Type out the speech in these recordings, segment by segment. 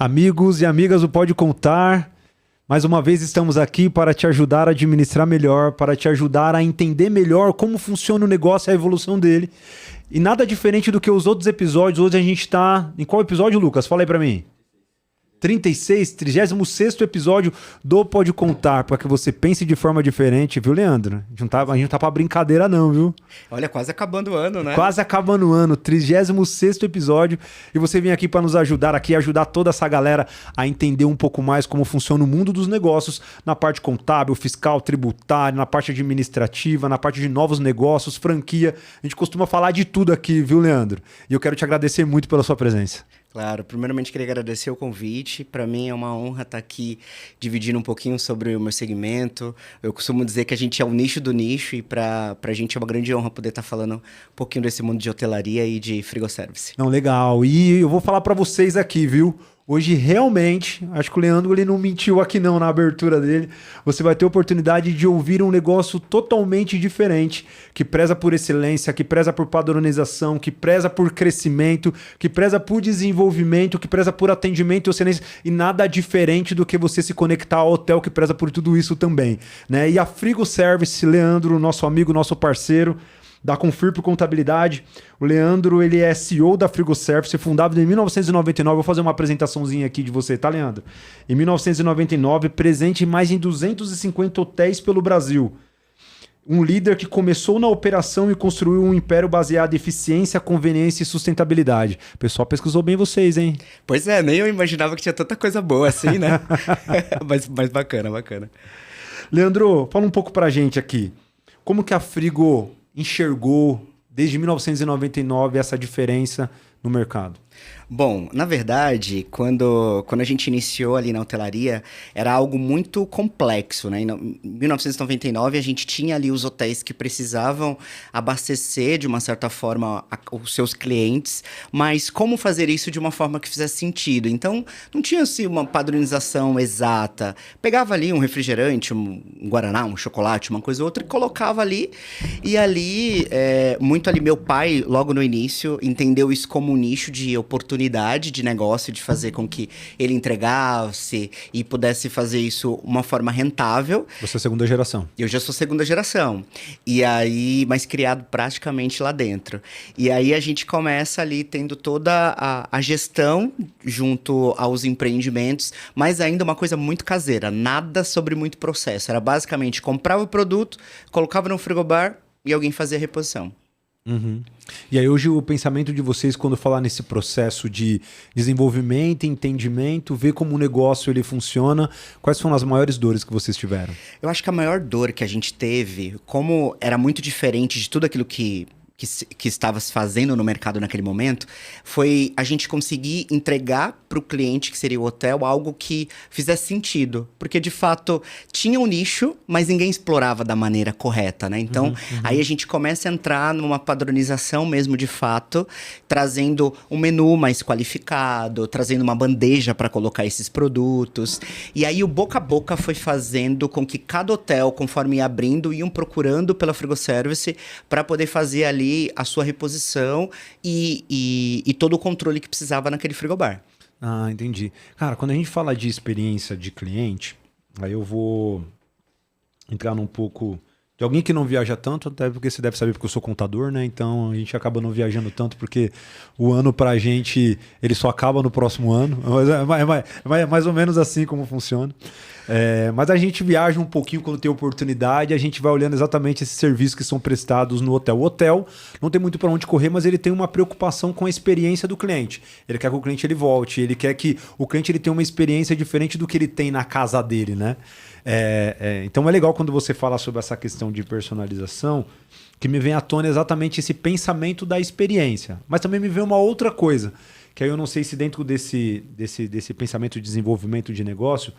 Amigos e amigas do Pode Contar, mais uma vez estamos aqui para te ajudar a administrar melhor, para te ajudar a entender melhor como funciona o negócio e a evolução dele. E nada diferente do que os outros episódios. Hoje a gente está... Em qual episódio, Lucas? Fala aí para mim. 36º episódio do Pode Contar, para que você pense de forma diferente, viu, Leandro? A gente não tá pra brincadeira não, viu? Olha, quase acabando o ano, né? Quase acabando o ano, 36º episódio, e você vem aqui para nos ajudar aqui, ajudar toda essa galera a entender um pouco mais como funciona o mundo dos negócios, na parte contábil, fiscal, tributária, na parte administrativa, na parte de novos negócios, franquia. A gente costuma falar de tudo aqui, viu, Leandro? E eu quero te agradecer muito pela sua presença. Claro, primeiramente queria agradecer o convite. Para mim é uma honra estar aqui dividindo um pouquinho sobre o meu segmento. Eu costumo dizer que a gente é o nicho do nicho e para a gente é uma grande honra poder estar falando um pouquinho desse mundo de hotelaria e de frigoservice. Não, legal. E eu vou falar para vocês aqui, viu? Hoje, realmente, acho que o Leandro ele não mentiu aqui não na abertura dele. Você vai ter a oportunidade de ouvir um negócio totalmente diferente, que preza por excelência, que preza por padronização, que preza por crescimento, que preza por desenvolvimento, que preza por atendimento e excelência. E nada diferente do que você se conectar ao hotel que preza por tudo isso também, né? E a Frigo Service, Leandro, nosso amigo, nosso parceiro, da Confirp Contabilidade. O Leandro, ele é CEO da Frigo Service, fundado em 1999. Vou fazer uma apresentaçãozinha aqui de você, tá, Leandro? Em 1999, presente em mais de 250 hotéis pelo Brasil. Um líder que começou na operação e construiu um império baseado em eficiência, conveniência e sustentabilidade. O pessoal pesquisou bem vocês, hein? Pois é, nem eu imaginava que tinha tanta coisa boa assim, né? mas bacana, bacana. Leandro, fala um pouco pra gente aqui. Como que a Frigo enxergou desde 1999 essa diferença no mercado? Bom, na verdade, quando a gente iniciou ali na hotelaria, era algo muito complexo, né? Em 1999, a gente tinha ali os hotéis que precisavam abastecer, de uma certa forma, os seus clientes, mas como fazer isso de uma forma que fizesse sentido? Então, não tinha assim, uma padronização exata. Pegava ali um refrigerante, um guaraná, um chocolate, uma coisa ou outra, e colocava ali. E ali, muito ali, meu pai, logo no início, entendeu isso como um nicho de oportunidade de negócio, de fazer com que ele entregasse e pudesse fazer isso uma forma rentável. Você é segunda geração. Eu já sou segunda geração. E aí, mas criado praticamente lá dentro. E aí a gente começa ali tendo toda a gestão junto aos empreendimentos, mas ainda uma coisa muito caseira, nada sobre muito processo. Era basicamente comprava o produto, colocava no frigobar e alguém fazia a reposição. Uhum. E aí hoje o pensamento de vocês quando falar nesse processo de desenvolvimento, entendimento, ver como o negócio ele funciona, quais foram as maiores dores que vocês tiveram? Eu acho que a maior dor que a gente teve, como era muito diferente de tudo aquilo que estava se fazendo no mercado naquele momento, foi a gente conseguir entregar para o cliente, que seria o hotel, algo que fizesse sentido. Porque, de fato, tinha um nicho, mas ninguém explorava da maneira correta, né? Então, aí a gente começa a entrar numa padronização mesmo, de fato, trazendo um menu mais qualificado, trazendo uma bandeja para colocar esses produtos. E aí o boca a boca foi fazendo com que cada hotel, conforme ia abrindo, iam procurando pela Frigo Service para poder fazer ali a sua reposição e todo o controle que precisava naquele frigobar. Ah, entendi. Cara, quando a gente fala de experiência de cliente, aí eu vou entrar num pouco de alguém que não viaja tanto, até porque você deve saber porque eu sou contador, né? Então a gente acaba não viajando tanto porque o ano pra gente, ele só acaba no próximo ano. Mas é mais ou menos assim como funciona. Mas a gente viaja um pouquinho quando tem oportunidade, a gente vai olhando exatamente esses serviços que são prestados no hotel. O hotel não tem muito para onde correr, mas ele tem uma preocupação com a experiência do cliente. Ele quer que o cliente ele volte, ele quer que o cliente ele tenha uma experiência diferente do que ele tem na casa dele, né? Então é legal quando você fala sobre essa questão de personalização, que me vem à tona exatamente esse pensamento da experiência. Mas também me vem uma outra coisa, que aí eu não sei se dentro desse pensamento de desenvolvimento de negócio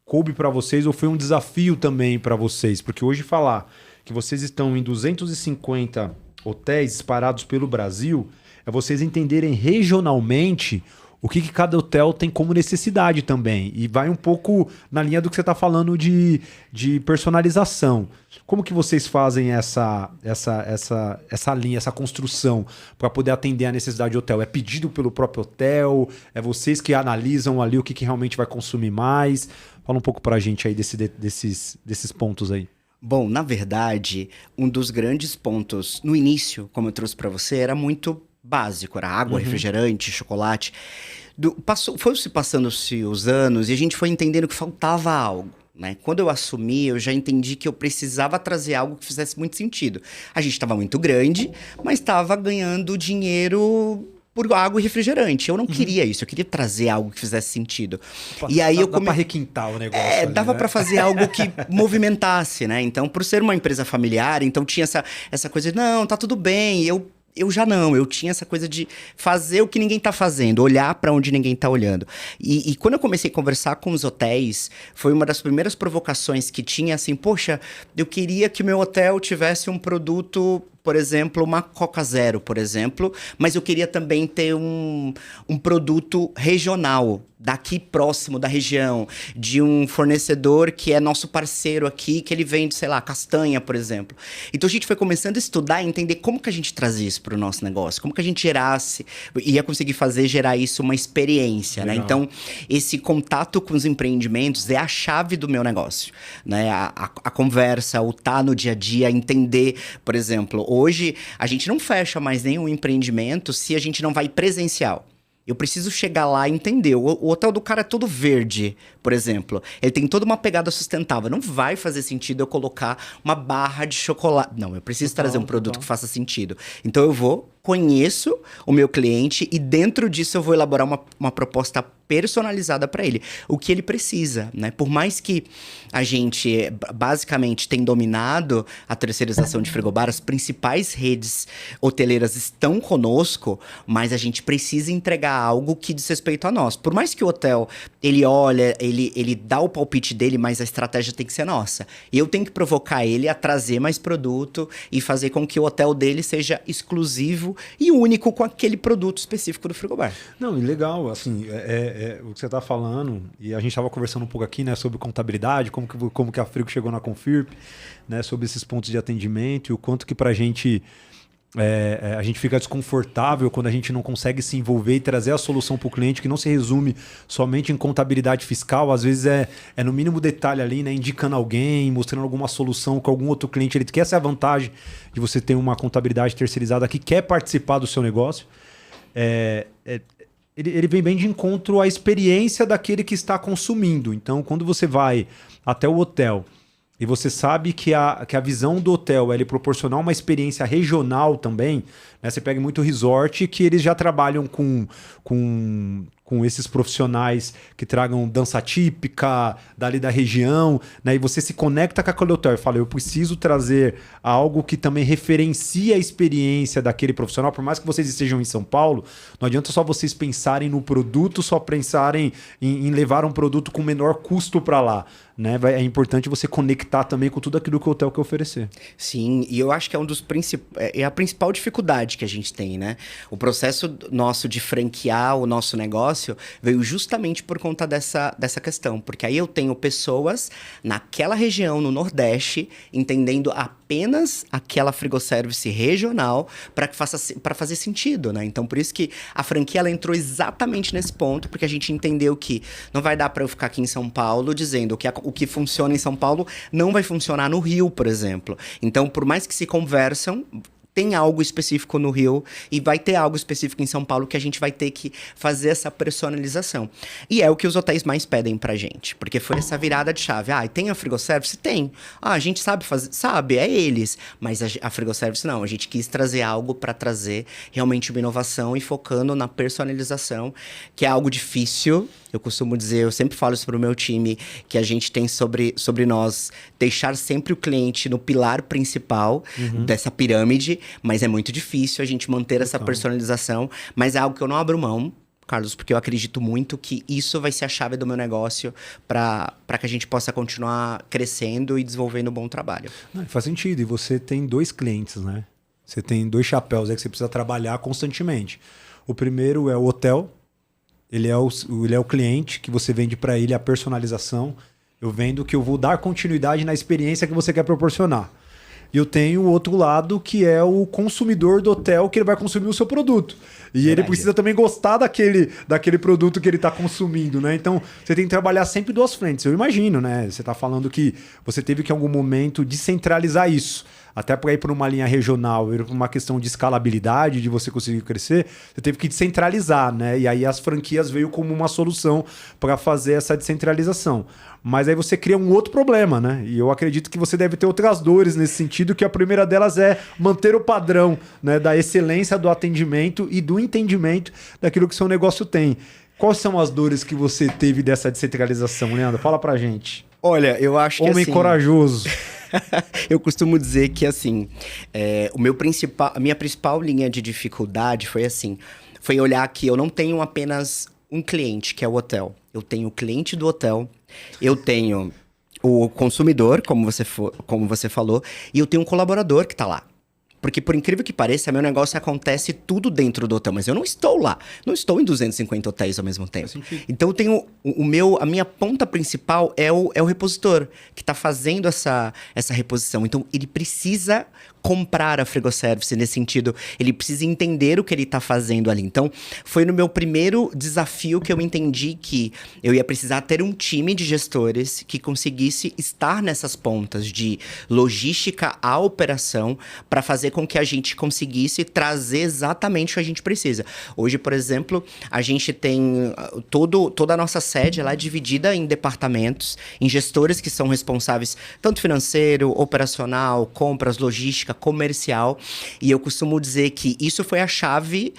coube para vocês ou foi um desafio também para vocês, porque hoje falar que vocês estão em 250 hotéis espalhados pelo Brasil é vocês entenderem regionalmente o que cada hotel tem como necessidade também. E vai um pouco na linha do que você está falando de personalização. Como que vocês fazem essa linha, essa construção para poder atender a necessidade do hotel? É pedido pelo próprio hotel? É vocês que analisam ali o que realmente vai consumir mais? Fala um pouco para a gente aí desses pontos aí. Bom, na verdade, um dos grandes pontos no início, como eu trouxe para você, era muito básico, era água, refrigerante, chocolate. Foi se passando-se os anos e a gente foi entendendo que faltava algo. Né? Quando eu assumi, eu já entendi que eu precisava trazer algo que fizesse muito sentido. A gente estava muito grande, mas estava ganhando dinheiro por água e refrigerante. Eu não queria isso, eu queria trazer algo que fizesse sentido. E aí dá pra requintar o negócio. Ali, dava né? pra fazer algo que movimentasse, né? Então, por ser uma empresa familiar, então tinha essa coisa de, não, tá tudo bem. Eu já não, eu tinha essa coisa de fazer o que ninguém tá fazendo, olhar para onde ninguém tá olhando. E quando eu comecei a conversar com os hotéis, foi uma das primeiras provocações que tinha assim, poxa, eu queria que o meu hotel tivesse um produto, por exemplo, uma Coca Zero, por exemplo, mas eu queria também ter um produto regional, daqui próximo da região, de um fornecedor que é nosso parceiro aqui, que ele vende, sei lá, castanha, por exemplo. Então a gente foi começando a estudar e entender como que a gente trazia isso para o nosso negócio, como que a gente ia conseguir gerar isso uma experiência, né? Então, esse contato com os empreendimentos é a chave do meu negócio, né? A conversa, o estar no dia a dia, entender, por exemplo, hoje a gente não fecha mais nenhum empreendimento se a gente não vai presencial. Eu preciso chegar lá e entender. O hotel do cara é todo verde, por exemplo. Ele tem toda uma pegada sustentável. Não vai fazer sentido eu colocar uma barra de chocolate. Não, eu preciso trazer um produto que faça sentido. Então eu conheço o meu cliente e dentro disso eu vou elaborar uma proposta personalizada para ele. O que ele precisa, né? Por mais que a gente basicamente tem dominado a terceirização de frigobar, as principais redes hoteleiras estão conosco, mas a gente precisa entregar algo que diz respeito a nós. Por mais que o hotel, ele olha, ele dá o palpite dele, mas a estratégia tem que ser nossa. Eu tenho que provocar ele a trazer mais produto e fazer com que o hotel dele seja exclusivo e único com aquele produto específico do frigobar. Não, e legal, assim, o que você está falando, e a gente estava conversando um pouco aqui, né, sobre contabilidade, como que a Frigo chegou na Confirp, né, sobre esses pontos de atendimento e o quanto que pra gente a gente fica desconfortável quando a gente não consegue se envolver e trazer a solução para o cliente, que não se resume somente em contabilidade fiscal, às vezes é no mínimo detalhe ali, né, indicando alguém, mostrando alguma solução com algum outro cliente. Ele quer essa vantagem de você ter uma contabilidade terceirizada que quer participar do seu negócio. Ele vem bem de encontro à experiência daquele que está consumindo. Então, quando você vai até o hotel e você sabe que a visão do hotel é ele proporcionar uma experiência regional também, né? Você pega muito resort que eles já trabalham com esses profissionais que tragam dança típica dali da região, né? E você se conecta com aquele hotel e fala, eu preciso trazer algo que também referencie a experiência daquele profissional. Por mais que vocês estejam em São Paulo, não adianta só vocês pensarem no produto, só pensarem em levar um produto com menor custo para lá, né? É importante você conectar também com tudo aquilo que o hotel quer oferecer. Sim, e eu acho que é a principal dificuldade que a gente tem, né? O processo nosso de franquear o nosso negócio veio justamente por conta dessa questão, porque aí eu tenho pessoas naquela região, no Nordeste, entendendo apenas aquela frigoservice regional para fazer sentido, né? Então, por isso que a franquia ela entrou exatamente nesse ponto, porque a gente entendeu que não vai dar para eu ficar aqui em São Paulo dizendo que o que funciona em São Paulo não vai funcionar no Rio, por exemplo. Então, por mais que se conversam, tem algo específico no Rio e vai ter algo específico em São Paulo que a gente vai ter que fazer essa personalização. E é o que os hotéis mais pedem pra gente, porque foi essa virada de chave. Tem a frigoservice? Tem. A gente sabe fazer? Sabe, é eles. Mas a frigoservice não, a gente quis trazer algo para trazer realmente uma inovação e focando na personalização, que é algo difícil. Eu costumo dizer, eu sempre falo isso pro meu time, que a gente tem sobre nós deixar sempre o cliente no pilar principal dessa pirâmide, mas é muito difícil a gente manter essa personalização, mas é algo que eu não abro mão, Carlos, porque eu acredito muito que isso vai ser a chave do meu negócio para que a gente possa continuar crescendo e desenvolvendo um bom trabalho. Não, faz sentido, e você tem 2 clientes, né? Você tem 2 chapéus aí que você precisa trabalhar constantemente. O primeiro é o hotel, ele é o cliente que você vende para ele a personalização. Eu vendo que eu vou dar continuidade na experiência que você quer proporcionar. E eu tenho o outro lado, que é o consumidor do hotel, que ele vai consumir o seu produto. E ele precisa também gostar daquele produto que ele está consumindo, né? Então, você tem que trabalhar sempre duas frentes. Eu imagino, né? Você está falando que você teve que, em algum momento, descentralizar isso. Até para ir para uma linha regional, ir para uma questão de escalabilidade, de você conseguir crescer, você teve que descentralizar, né? E aí as franquias veio como uma solução para fazer essa descentralização. Mas aí você cria um outro problema, né? E eu acredito que você deve ter outras dores nesse sentido, que a primeira delas é manter o padrão, né, da excelência do atendimento e do entendimento daquilo que seu negócio tem. Quais são as dores que você teve dessa descentralização, Leandro? Fala pra gente. Olha, eu acho que Homem corajoso. Eu costumo dizer que, assim, a minha principal linha de dificuldade foi olhar que eu não tenho apenas um cliente, que é o hotel. Eu tenho o cliente do hotel, eu tenho o consumidor, como você falou, e eu tenho um colaborador que está lá. Porque, por incrível que pareça, meu negócio acontece tudo dentro do hotel, mas eu não estou lá. Não estou em 250 hotéis ao mesmo tempo. Então, eu tenho a minha ponta principal é o repositor, que está fazendo essa reposição. Então, ele precisa comprar a Frigoservice nesse sentido. Ele precisa entender o que ele está fazendo ali. Então, foi no meu primeiro desafio que eu entendi que eu ia precisar ter um time de gestores que conseguisse estar nessas pontas de logística à operação para fazer com que a gente conseguisse trazer exatamente o que a gente precisa. Hoje, por exemplo, a gente tem toda a nossa sede ela é dividida em departamentos, em gestores que são responsáveis tanto financeiro, operacional, compras, logística, comercial. E eu costumo dizer que isso foi a chave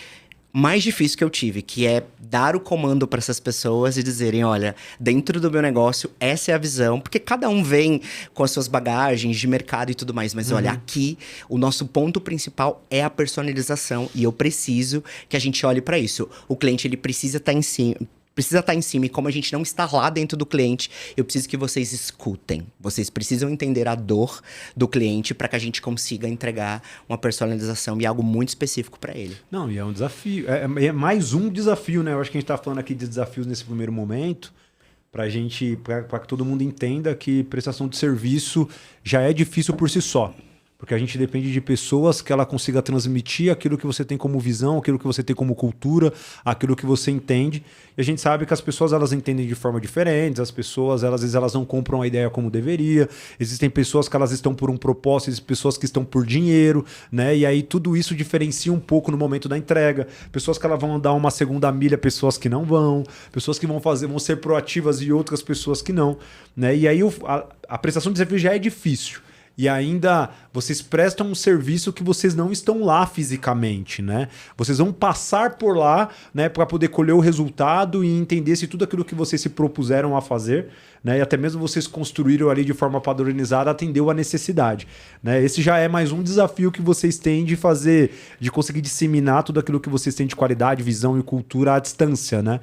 mais difícil que eu tive, que é dar o comando para essas pessoas e dizerem, olha, dentro do meu negócio, essa é a visão, porque cada um vem com as suas bagagens de mercado e tudo mais, mas olha, aqui o nosso ponto principal é a personalização e eu preciso que a gente olhe para isso. O cliente, ele precisa estar em cima, e como a gente não está lá dentro do cliente, eu preciso que vocês escutem. Vocês precisam entender a dor do cliente para que a gente consiga entregar uma personalização e algo muito específico para ele. Não, e é um desafio. É mais um desafio, né? Eu acho que a gente está falando aqui de desafios nesse primeiro momento, para que todo mundo entenda que prestação de serviço já é difícil por si só. Porque a gente depende de pessoas que ela consiga transmitir aquilo que você tem como visão, aquilo que você tem como cultura, aquilo que você entende. E a gente sabe que as pessoas elas entendem de forma diferente, as pessoas às vezes elas não compram a ideia como deveria. Existem pessoas que elas estão por um propósito, existem pessoas que estão por dinheiro, né? E aí tudo isso diferencia um pouco no momento da entrega. Pessoas que elas vão dar uma segunda milha, pessoas que não vão, pessoas que vão ser proativas e outras pessoas que não, né? E aí a prestação de serviço já é difícil. E ainda vocês prestam um serviço que vocês não estão lá fisicamente, né? Vocês vão passar por lá, né, para poder colher o resultado e entender se tudo aquilo que vocês se propuseram a fazer, né, e até mesmo vocês construíram ali de forma padronizada, atendeu a necessidade, né? Esse já é mais um desafio que vocês têm de fazer, de conseguir disseminar tudo aquilo que vocês têm de qualidade, visão e cultura à distância, né?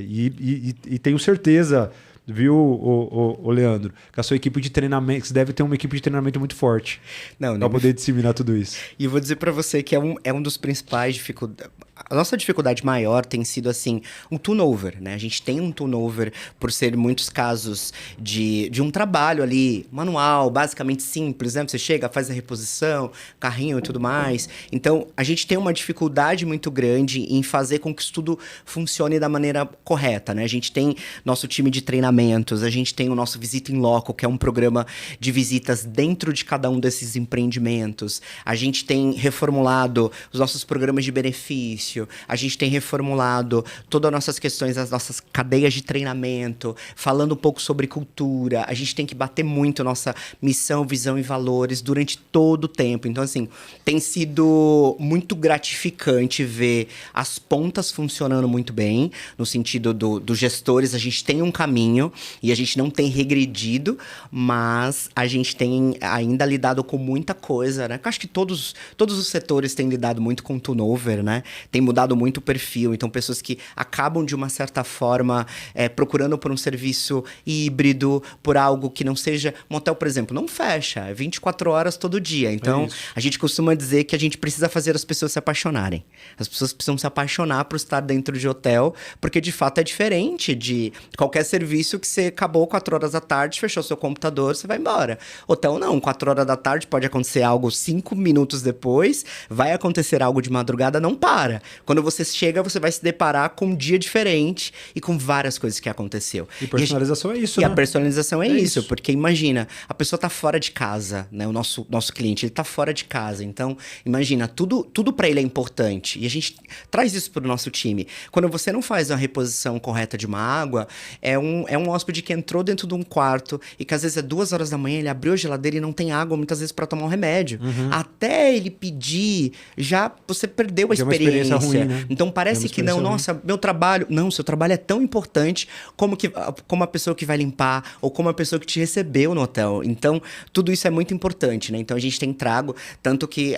E tenho certeza, viu, o Leandro, que a sua equipe de treinamento, você deve ter uma equipe de treinamento muito forte para poder disseminar tudo isso. E eu vou dizer para você que é um dos principais dificuldades. A nossa dificuldade maior tem sido, assim, um turnover, né? A gente tem um turnover por ser muitos casos de um trabalho ali manual, basicamente simples, né? Você chega, faz a reposição, carrinho e tudo mais. Então, a gente tem uma dificuldade muito grande em fazer com que isso tudo funcione da maneira correta, né? A gente tem nosso time de treinamentos, a gente tem o nosso Visita in Loco, que é um programa de visitas dentro de cada um desses empreendimentos. A gente tem reformulado os nossos programas de benefício, a gente tem reformulado todas as nossas questões, as nossas cadeias de treinamento, falando um pouco sobre cultura. A gente tem que bater muito nossa missão, visão e valores durante todo o tempo. Então, assim, tem sido muito gratificante ver as pontas funcionando muito bem, no sentido dos gestores. A gente tem um caminho e a gente não tem regredido, mas a gente tem ainda lidado com muita coisa, né? Eu acho que todos os setores têm lidado muito com turnover, né? tem mudado muito o perfil. Então, pessoas que acabam, de uma certa forma, procurando por um serviço híbrido, por algo que não seja... Motel, por exemplo, não fecha. É 24 horas todo dia. Então, a gente costuma dizer que a gente precisa fazer as pessoas se apaixonarem. As pessoas precisam se apaixonar por estar dentro de hotel, porque, de fato, é diferente de qualquer serviço que você acabou 4 horas da tarde, fechou seu computador, você vai embora. Hotel não, 4 horas da tarde pode acontecer algo 5 minutos depois, vai acontecer algo de madrugada, não para. Quando você chega, você vai se deparar com um dia diferente e com várias coisas que aconteceu. E personalização é isso, né? E a personalização é isso, porque imagina, a pessoa tá fora de casa, né? O nosso cliente, ele tá fora de casa. Então, imagina, tudo para ele é importante. E a gente traz isso pro nosso time. Quando você não faz a reposição correta de uma água, é um hóspede que entrou dentro de um quarto e que às vezes é 2 horas da manhã, ele abriu a geladeira e não tem água, muitas vezes, para tomar um remédio. Até ele pedir, já você perdeu a experiência. Ruim, né? Então parece que não, nossa, meu trabalho... Não, seu trabalho é tão importante como a pessoa que vai limpar ou como a pessoa que te recebeu no hotel. Então, tudo isso é muito importante, né? Então, a gente tem trago, tanto que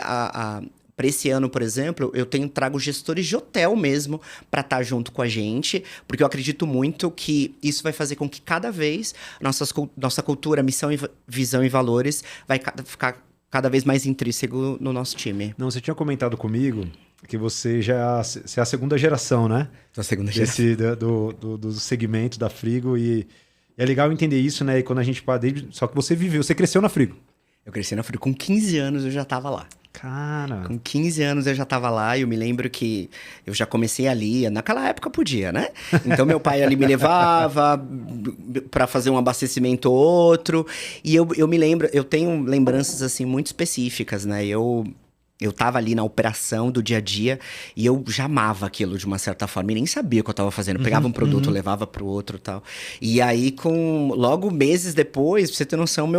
para esse ano, por exemplo, eu tenho trago gestores de hotel mesmo para estar junto com a gente, porque eu acredito muito que isso vai fazer com que cada vez nossa cultura, missão, visão e valores vai ficar cada vez mais intrínseco no nosso time. Não, você tinha comentado comigo que você é a segunda geração, né? A segunda geração. Do segmento da Frigo, e é legal entender isso, né? E quando a gente só que você cresceu na Frigo. Eu cresci na Frigo, com 15 anos eu já estava lá. Cara... Com 15 anos eu já estava lá e eu me lembro que eu já comecei ali, naquela época podia, né? Então meu pai ali me levava para fazer um abastecimento ou outro, e eu me lembro, eu tenho lembranças assim muito específicas, né? Eu tava ali na operação do dia a dia e eu já amava aquilo de uma certa forma e nem sabia o que eu tava fazendo. Eu pegava um produto, levava pro outro e tal. E aí, logo meses depois, pra você ter noção,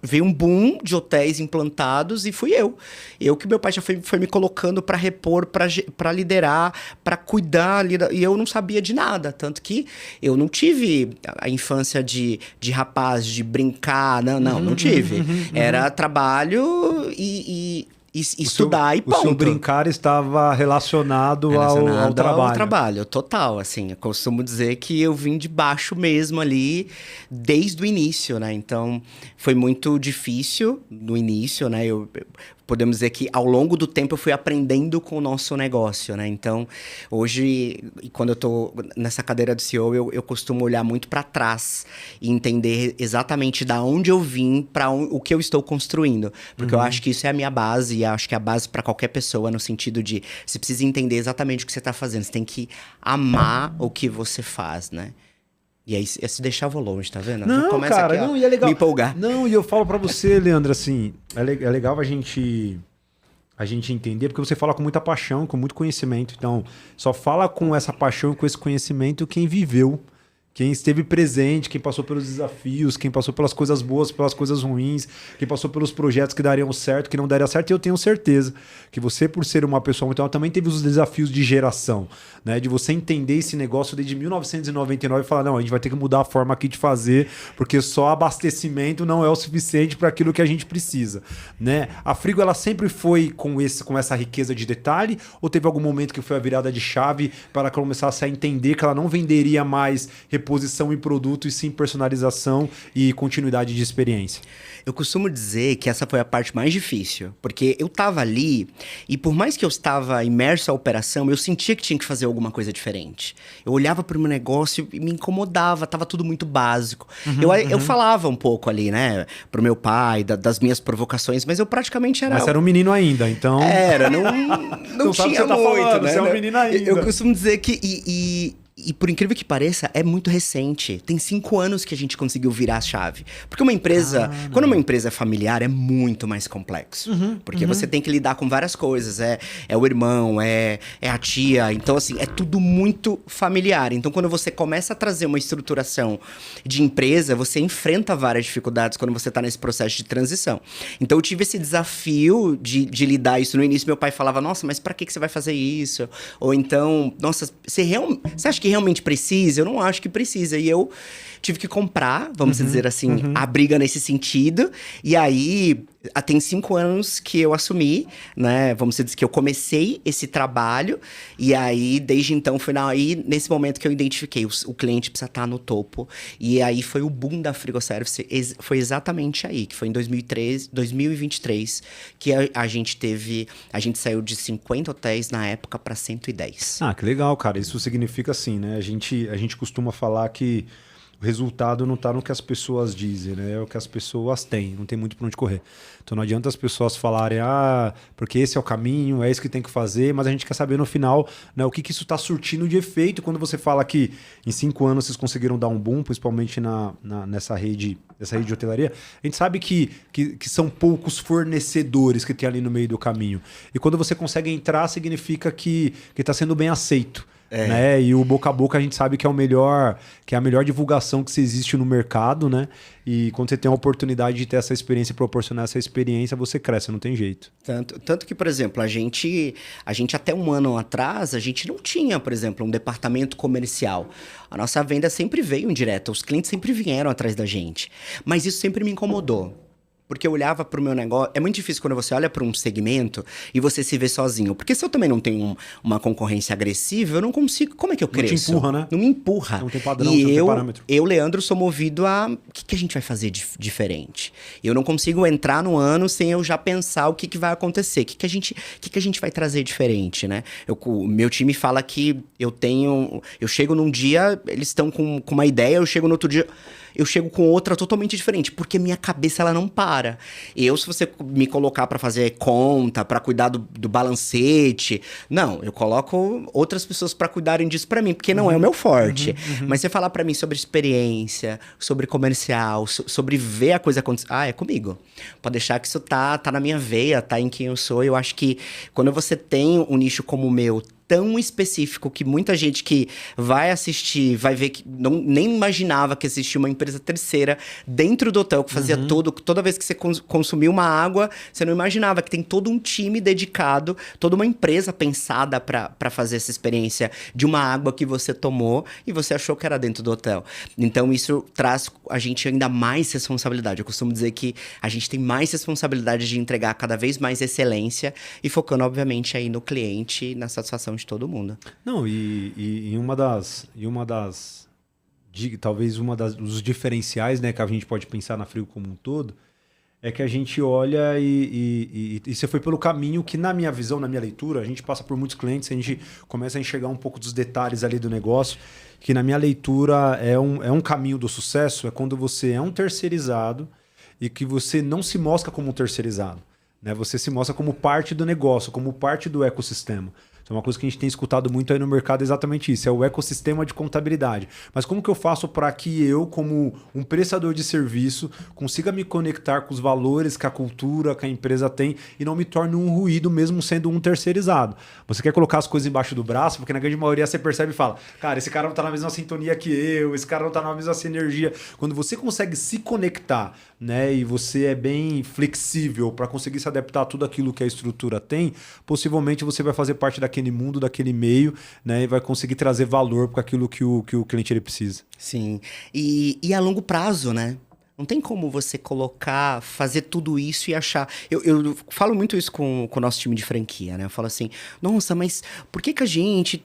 veio um boom de hotéis implantados e fui eu. Eu que meu pai já foi me colocando para repor, para liderar, para cuidar. E eu não sabia de nada. Tanto que eu não tive a infância de rapaz, de brincar. Não tive. Era trabalho e estudar e ponto. O seu brincar estava relacionado ao trabalho. Ao trabalho, total, assim. Eu costumo dizer que eu vim de baixo mesmo ali, desde o início, né? Então, foi muito difícil no início, né? Podemos dizer que ao longo do tempo eu fui aprendendo com o nosso negócio, né? Então, hoje, quando eu tô nessa cadeira de CEO, eu costumo olhar muito para trás e entender exatamente da onde eu vim para o que eu estou construindo. Porque eu acho que isso é a minha base e acho que é a base para qualquer pessoa, no sentido de você precisa entender exatamente o que você tá fazendo. Você tem que amar o que você faz, né? E aí, se deixar, eu vou longe, tá vendo? Não, começa cara, aqui, não, e é legal. Me empolgar. Não, e eu falo pra você, Leandro, assim, é legal a gente entender, porque você fala com muita paixão, com muito conhecimento. Então, só fala com essa paixão e com esse conhecimento quem viveu, quem esteve presente, quem passou pelos desafios, quem passou pelas coisas boas, pelas coisas ruins, quem passou pelos projetos que dariam certo, que não dariam certo. E eu tenho certeza que você, por ser uma pessoa muito... também teve os desafios de geração, né? De você entender esse negócio desde 1999 e falar, não, a gente vai ter que mudar a forma aqui de fazer, porque só abastecimento não é o suficiente para aquilo que a gente precisa, né? A Frigo, ela sempre foi com essa riqueza de detalhe, ou teve algum momento que foi a virada de chave para começar a entender que ela não venderia mais reposição em produto e sim personalização e continuidade de experiência? Eu costumo dizer que essa foi a parte mais difícil, porque eu tava ali e por mais que eu estava imerso à operação, eu sentia que tinha que fazer alguma coisa diferente. Eu olhava para o meu negócio e me incomodava, tava tudo muito básico. Eu falava um pouco ali, né, pro meu pai, das minhas provocações, mas eu praticamente era... Mas você era um menino ainda, então... Não tinha muito, falando, né? Você é um menino ainda. Eu costumo dizer que... E por incrível que pareça, é muito recente. Tem 5 anos que a gente conseguiu virar a chave. Porque uma empresa... Quando uma empresa é familiar, é muito mais complexo. Porque você tem que lidar com várias coisas. É o irmão, é a tia. Então, assim, é tudo muito familiar. Então, quando você começa a trazer uma estruturação de empresa, você enfrenta várias dificuldades quando você está nesse processo de transição. Então, eu tive esse desafio de lidar isso. No início, meu pai falava, nossa, mas pra que você vai fazer isso? Ou então, nossa, você acha que realmente precisa? Eu não acho que precisa. E eu tive que comprar, vamos dizer assim, a briga nesse sentido. E aí, Tem 5 anos que eu assumi, né? Vamos dizer que eu comecei esse trabalho. E aí, desde então, foi nesse momento que eu identifiquei. O cliente precisa estar no topo. E aí, foi o boom da Frigoservice. Foi exatamente aí, que foi em 2023, que a gente teve... A gente saiu de 50 hotéis na época para 110. Ah, que legal, cara. Isso significa assim, né? A gente costuma falar que o resultado não está no que as pessoas dizem, né? É o que as pessoas têm, não tem muito para onde correr. Então não adianta as pessoas falarem, porque esse é o caminho, é isso que tem que fazer, mas a gente quer saber no final, né, o que isso está surtindo de efeito. Quando você fala que em 5 anos vocês conseguiram dar um boom, principalmente nessa rede de hotelaria, a gente sabe que são poucos fornecedores que tem ali no meio do caminho. E quando você consegue entrar, significa que está sendo bem aceito. Né? E o boca a boca a gente sabe que é a melhor divulgação que existe no mercado, né? E quando você tem a oportunidade de ter essa experiência e proporcionar essa experiência, você cresce, não tem jeito. Tanto que, por exemplo, a gente até 1 ano atrás, a gente não tinha, por exemplo, um departamento comercial. A nossa venda sempre veio indireta, os clientes sempre vieram atrás da gente. Mas isso sempre me incomodou. Porque eu olhava para o meu negócio... É muito difícil quando você olha para um segmento e você se vê sozinho. Porque se eu também não tenho uma concorrência agressiva, eu não consigo... Como é que eu cresço? Não te empurra, né? Não me empurra. Não tem padrão, não tem parâmetro. Eu, Leandro, sou movido a... O que a gente vai fazer diferente? Eu não consigo entrar no ano sem eu já pensar o que vai acontecer. O que a gente vai trazer diferente, né? O meu time fala que eu chego num dia, eles estão com uma ideia, eu chego no outro dia... Eu chego com outra totalmente diferente, porque minha cabeça ela não para. Se você me colocar para fazer conta, para cuidar do balancete, não, eu coloco outras pessoas para cuidarem disso para mim, porque não é o meu forte. Mas você falar para mim sobre experiência, sobre comercial, sobre ver a coisa acontecer, é comigo. Pode deixar que isso tá na minha veia, tá em quem eu sou. Eu acho que quando você tem um nicho como o meu, tão específico, que muita gente que vai assistir, vai ver que nem imaginava que existia uma empresa terceira dentro do hotel que fazia toda vez que você consumia uma água, você não imaginava que tem todo um time dedicado, toda uma empresa pensada para fazer essa experiência de uma água que você tomou e você achou que era dentro do hotel. Então isso traz a gente ainda mais responsabilidade. Eu costumo dizer que a gente tem mais responsabilidade de entregar cada vez mais excelência e focando, obviamente, aí no cliente e na satisfação de todo mundo. Não, e talvez dos diferenciais, né, que a gente pode pensar na Frigo como um todo, é que a gente olha e você foi pelo caminho que, na minha visão, na minha leitura, a gente passa por muitos clientes, a gente começa a enxergar um pouco dos detalhes ali do negócio, que na minha leitura é um caminho do sucesso, é quando você é um terceirizado e que você não se mostra como um terceirizado, né? Você se mostra como parte do negócio, como parte do ecossistema. É uma coisa que a gente tem escutado muito aí no mercado, é exatamente isso, é o ecossistema de contabilidade. Mas como que eu faço para que eu, como um prestador de serviço, consiga me conectar com os valores que a cultura, que a empresa tem e não me torne um ruído mesmo sendo um terceirizado? Você quer colocar as coisas embaixo do braço, porque na grande maioria você percebe e fala, cara, esse cara não está na mesma sintonia que eu, esse cara não está na mesma sinergia. Quando você consegue se conectar, né, e você é bem flexível para conseguir se adaptar a tudo aquilo que a estrutura tem, possivelmente você vai fazer parte daquele mundo, daquele meio, né, e vai conseguir trazer valor para aquilo que o cliente ele precisa. Sim. E a longo prazo, né? Não tem como você fazer tudo isso e achar... Eu falo muito isso com o nosso time de franquia, né? Eu falo assim, nossa, mas por que a gente...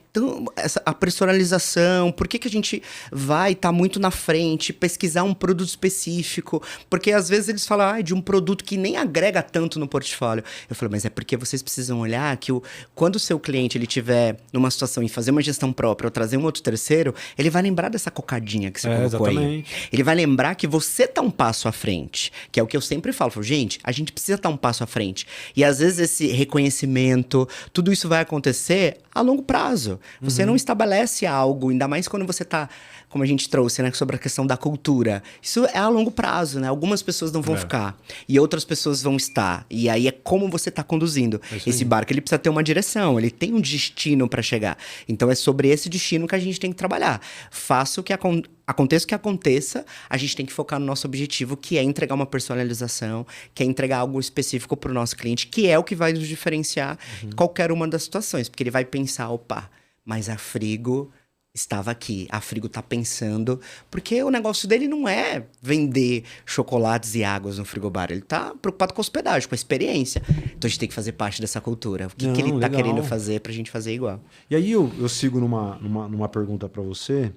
a personalização, por que a gente vai estar muito na frente, pesquisar um produto específico? Porque às vezes eles falam de um produto que nem agrega tanto no portfólio. Eu falo, mas é porque vocês precisam olhar que quando o seu cliente ele tiver numa situação em fazer uma gestão própria ou trazer um outro terceiro, ele vai lembrar dessa cocadinha que você colocou exatamente. Aí. Ele vai lembrar que você tá um passo à frente, que é o que eu sempre falo. Gente, a gente precisa estar um passo à frente. E às vezes esse reconhecimento, tudo isso vai acontecer a longo prazo. Você não estabelece algo, ainda mais quando você tá, como a gente trouxe, né, sobre a questão da cultura. Isso é a longo prazo, né? Algumas pessoas não vão ficar e outras pessoas vão estar. E aí é como você tá conduzindo. Esse barco, ele precisa ter uma direção, ele tem um destino para chegar. Então é sobre esse destino que a gente tem que trabalhar. Faça o que aconteça o que aconteça, a gente tem que focar no nosso objetivo, que é entregar uma personalização, que é entregar algo específico para o nosso cliente, que é o que vai nos diferenciar em qualquer uma das situações. Porque ele vai pensar, opa, mas a Frigo estava aqui. A Frigo tá pensando, porque o negócio dele não é vender chocolates e águas no frigobar, ele tá preocupado com a hospedagem, com a experiência. Então a gente tem que fazer parte dessa cultura. O que ele tá legal. querendo fazer pra gente fazer igual? E aí eu sigo numa pergunta para você,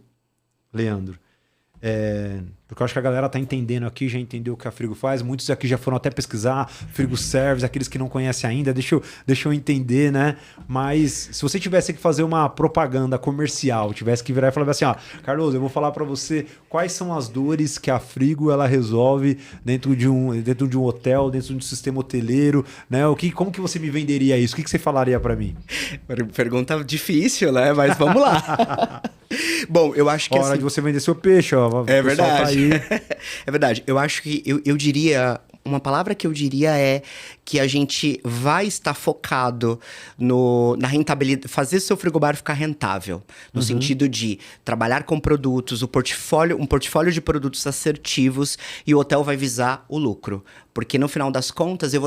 Leandro. Porque eu acho que a galera tá entendendo aqui, já entendeu o que a Frigo faz. Muitos aqui já foram até pesquisar Frigo Service, aqueles que não conhecem ainda, deixa eu entender, né? Mas se você tivesse que fazer uma propaganda comercial, tivesse que virar e falar assim, ó, Carlos, eu vou falar para você quais são as dores que a Frigo ela resolve dentro de um hotel, dentro de um sistema hoteleiro, né? Como que você me venderia isso? O que você falaria para mim? Pergunta difícil, né? Mas vamos lá. Bom, eu acho que... Hora de você vender seu peixe, ó. É verdade. Tá aí. É verdade. Eu acho que eu diria... Uma palavra que eu diria é que a gente vai estar focado na rentabilidade, fazer seu frigobar ficar rentável. No sentido de trabalhar com produtos, um portfólio de produtos assertivos, e o hotel vai visar o lucro. Porque no final das contas eu vou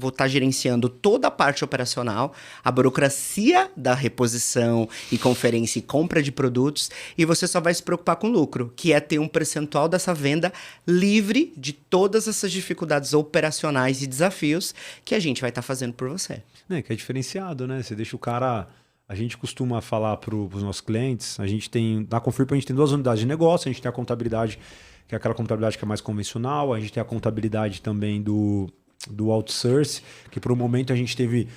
estar gerenciando toda a parte operacional, a burocracia da reposição e conferência e compra de produtos, e você só vai se preocupar com o lucro, que é ter um percentual dessa venda livre de todas essas dificuldades operacionais e desafios que a gente vai estar fazendo por você. Que é diferenciado, né? Você deixa o cara... A gente costuma falar para os nossos clientes, na Confirp a gente tem 2 unidades de negócio, a gente tem a contabilidade, que é aquela contabilidade que é mais convencional, a gente tem a contabilidade também do outsource, que por um momento a gente teve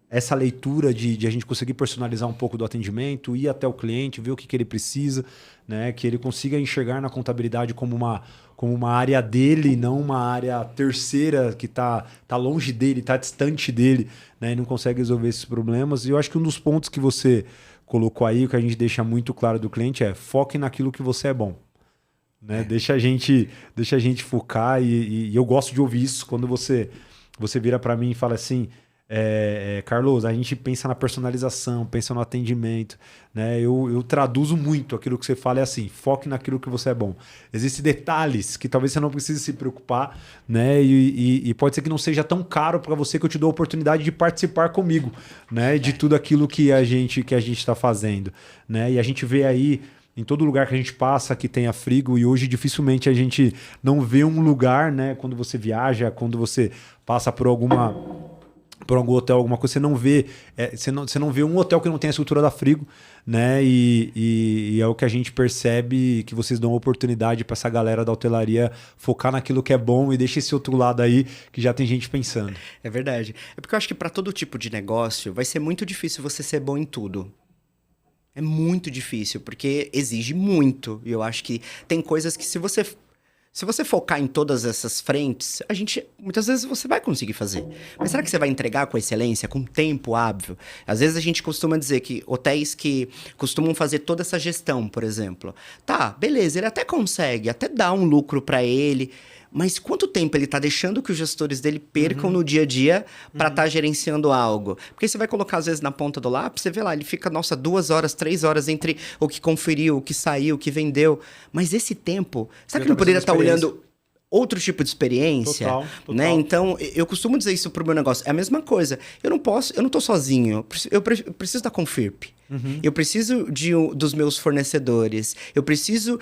essa leitura de a gente conseguir personalizar um pouco do atendimento, ir até o cliente, ver o que ele precisa, né? Que ele consiga enxergar na contabilidade como uma área dele, não uma área terceira que está longe dele, está distante dele, né? E não consegue resolver esses problemas. E eu acho que um dos pontos que você colocou aí, o que a gente deixa muito claro do cliente é: foque naquilo que você é bom. Né? Deixa a gente focar, e eu gosto de ouvir isso quando você vira para mim e fala assim: Carlos, a gente pensa na personalização, pensa no atendimento, né? Eu traduzo muito aquilo que você fala, é assim: foque naquilo que você é bom. Existem detalhes que talvez você não precise se preocupar, né? E pode ser que não seja tão caro para você, que eu te dou a oportunidade de participar comigo, né? De tudo aquilo que a gente está fazendo, né? E a gente vê aí em todo lugar que a gente passa que tem a Frigo, e hoje dificilmente a gente não vê um lugar, né? Quando você viaja, quando você passa por algum hotel, alguma coisa, você não vê um hotel que não tenha a estrutura da Frigo, né? E é o que a gente percebe, que vocês dão oportunidade para essa galera da hotelaria focar naquilo que é bom, e deixa esse outro lado aí que já tem gente pensando. É verdade. É porque eu acho que para todo tipo de negócio vai ser muito difícil você ser bom em tudo. É muito difícil, porque exige muito. E eu acho que tem coisas que se você focar em todas essas frentes, muitas vezes você vai conseguir fazer. Mas será que você vai entregar com excelência, com tempo hábil? Às vezes a gente costuma dizer que hotéis que costumam fazer toda essa gestão, por exemplo, tá, beleza, ele até consegue, até dá um lucro para ele, mas quanto tempo ele está deixando que os gestores dele percam no dia a dia para estar gerenciando algo? Porque você vai colocar, às vezes, na ponta do lápis, você vê lá, ele fica, 2 horas, 3 horas entre o que conferiu, o que saiu, o que vendeu. Mas esse tempo, será que ele não poderia estar olhando outro tipo de experiência? Total. Né? Então, eu costumo dizer isso pro meu negócio. É a mesma coisa. Eu não tô sozinho. Eu preciso da Confirp. Eu preciso dos meus fornecedores. Eu preciso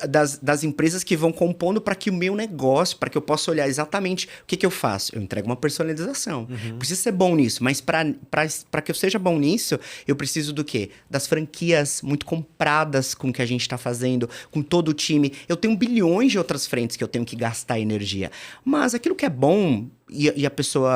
das empresas que vão compondo para que o meu negócio, para que eu possa olhar exatamente o que eu faço. Eu entrego uma personalização. Preciso ser bom nisso, mas para que eu seja bom nisso, eu preciso do quê? Das franquias muito compradas com o que a gente está fazendo, com todo o time. Eu tenho bilhões de outras frentes que eu tenho que gastar energia. Mas aquilo que é bom, e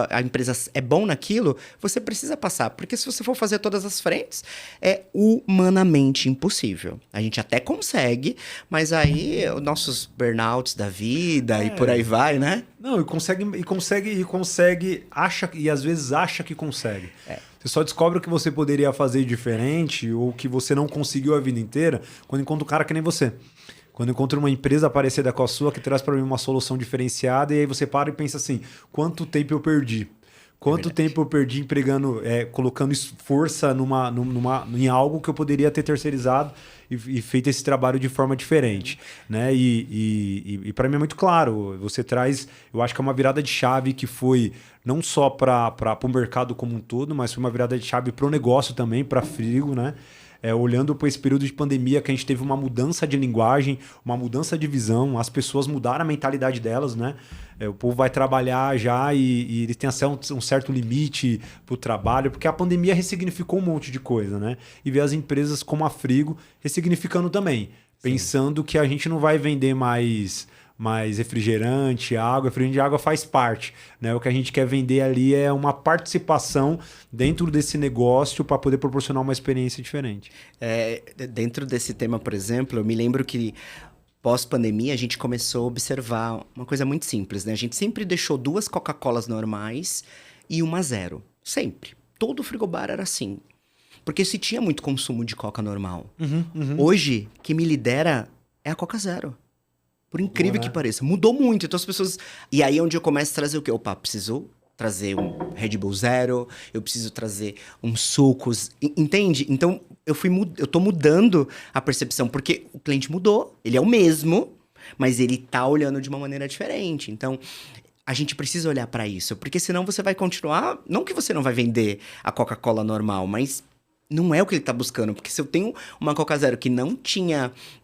a empresa é bom naquilo, você precisa passar. Porque se você for fazer todas as frentes, é humanamente impossível. A gente até consegue, mas aí os nossos burnouts da vida e por aí vai, né? Não, e às vezes acha que consegue. Você só descobre o que você poderia fazer diferente, ou que você não conseguiu a vida inteira, quando encontra um cara que nem você. Quando encontra uma empresa parecida com a sua, que traz para mim uma solução diferenciada, e aí você para e pensa assim: quanto tempo eu perdi? Quanto tempo eu perdi empregando, colocando força em algo que eu poderia ter terceirizado e feito esse trabalho de forma diferente, né? E para mim é muito claro, você traz, eu acho que é uma virada de chave que foi não só para o mercado como um todo, mas foi uma virada de chave para o negócio também, para a Frigo, né? olhando para esse período de pandemia que a gente teve uma mudança de linguagem, uma mudança de visão, as pessoas mudaram a mentalidade delas, né? O povo vai trabalhar já e eles têm até um certo limite para o trabalho, porque a pandemia ressignificou um monte de coisa, né? E ver as empresas como a Frigo ressignificando também, pensando que a gente não vai vender mais refrigerante, água. Refrigerante de água faz parte, né? O que a gente quer vender ali é uma participação dentro desse negócio para poder proporcionar uma experiência diferente. Dentro desse tema, por exemplo, eu me lembro que pós-pandemia a gente começou a observar uma coisa muito simples, né? A gente sempre deixou 2 Coca-Colas normais e uma zero. Sempre. Todo frigobar era assim. Porque se tinha muito consumo de Coca normal. Hoje, que me lidera é a Coca Zero. Por incrível que pareça. Mudou muito. Então as pessoas... E aí é onde eu começo a trazer o quê? Opa, preciso trazer um Red Bull Zero, eu preciso trazer uns sucos, entende? Então eu tô mudando a percepção, porque o cliente mudou, ele é o mesmo, mas ele tá olhando de uma maneira diferente. Então a gente precisa olhar para isso, porque senão você vai continuar... Não que você não vai vender a Coca-Cola normal, mas... Não é o que ele tá buscando, porque se eu tenho uma Coca Zero que não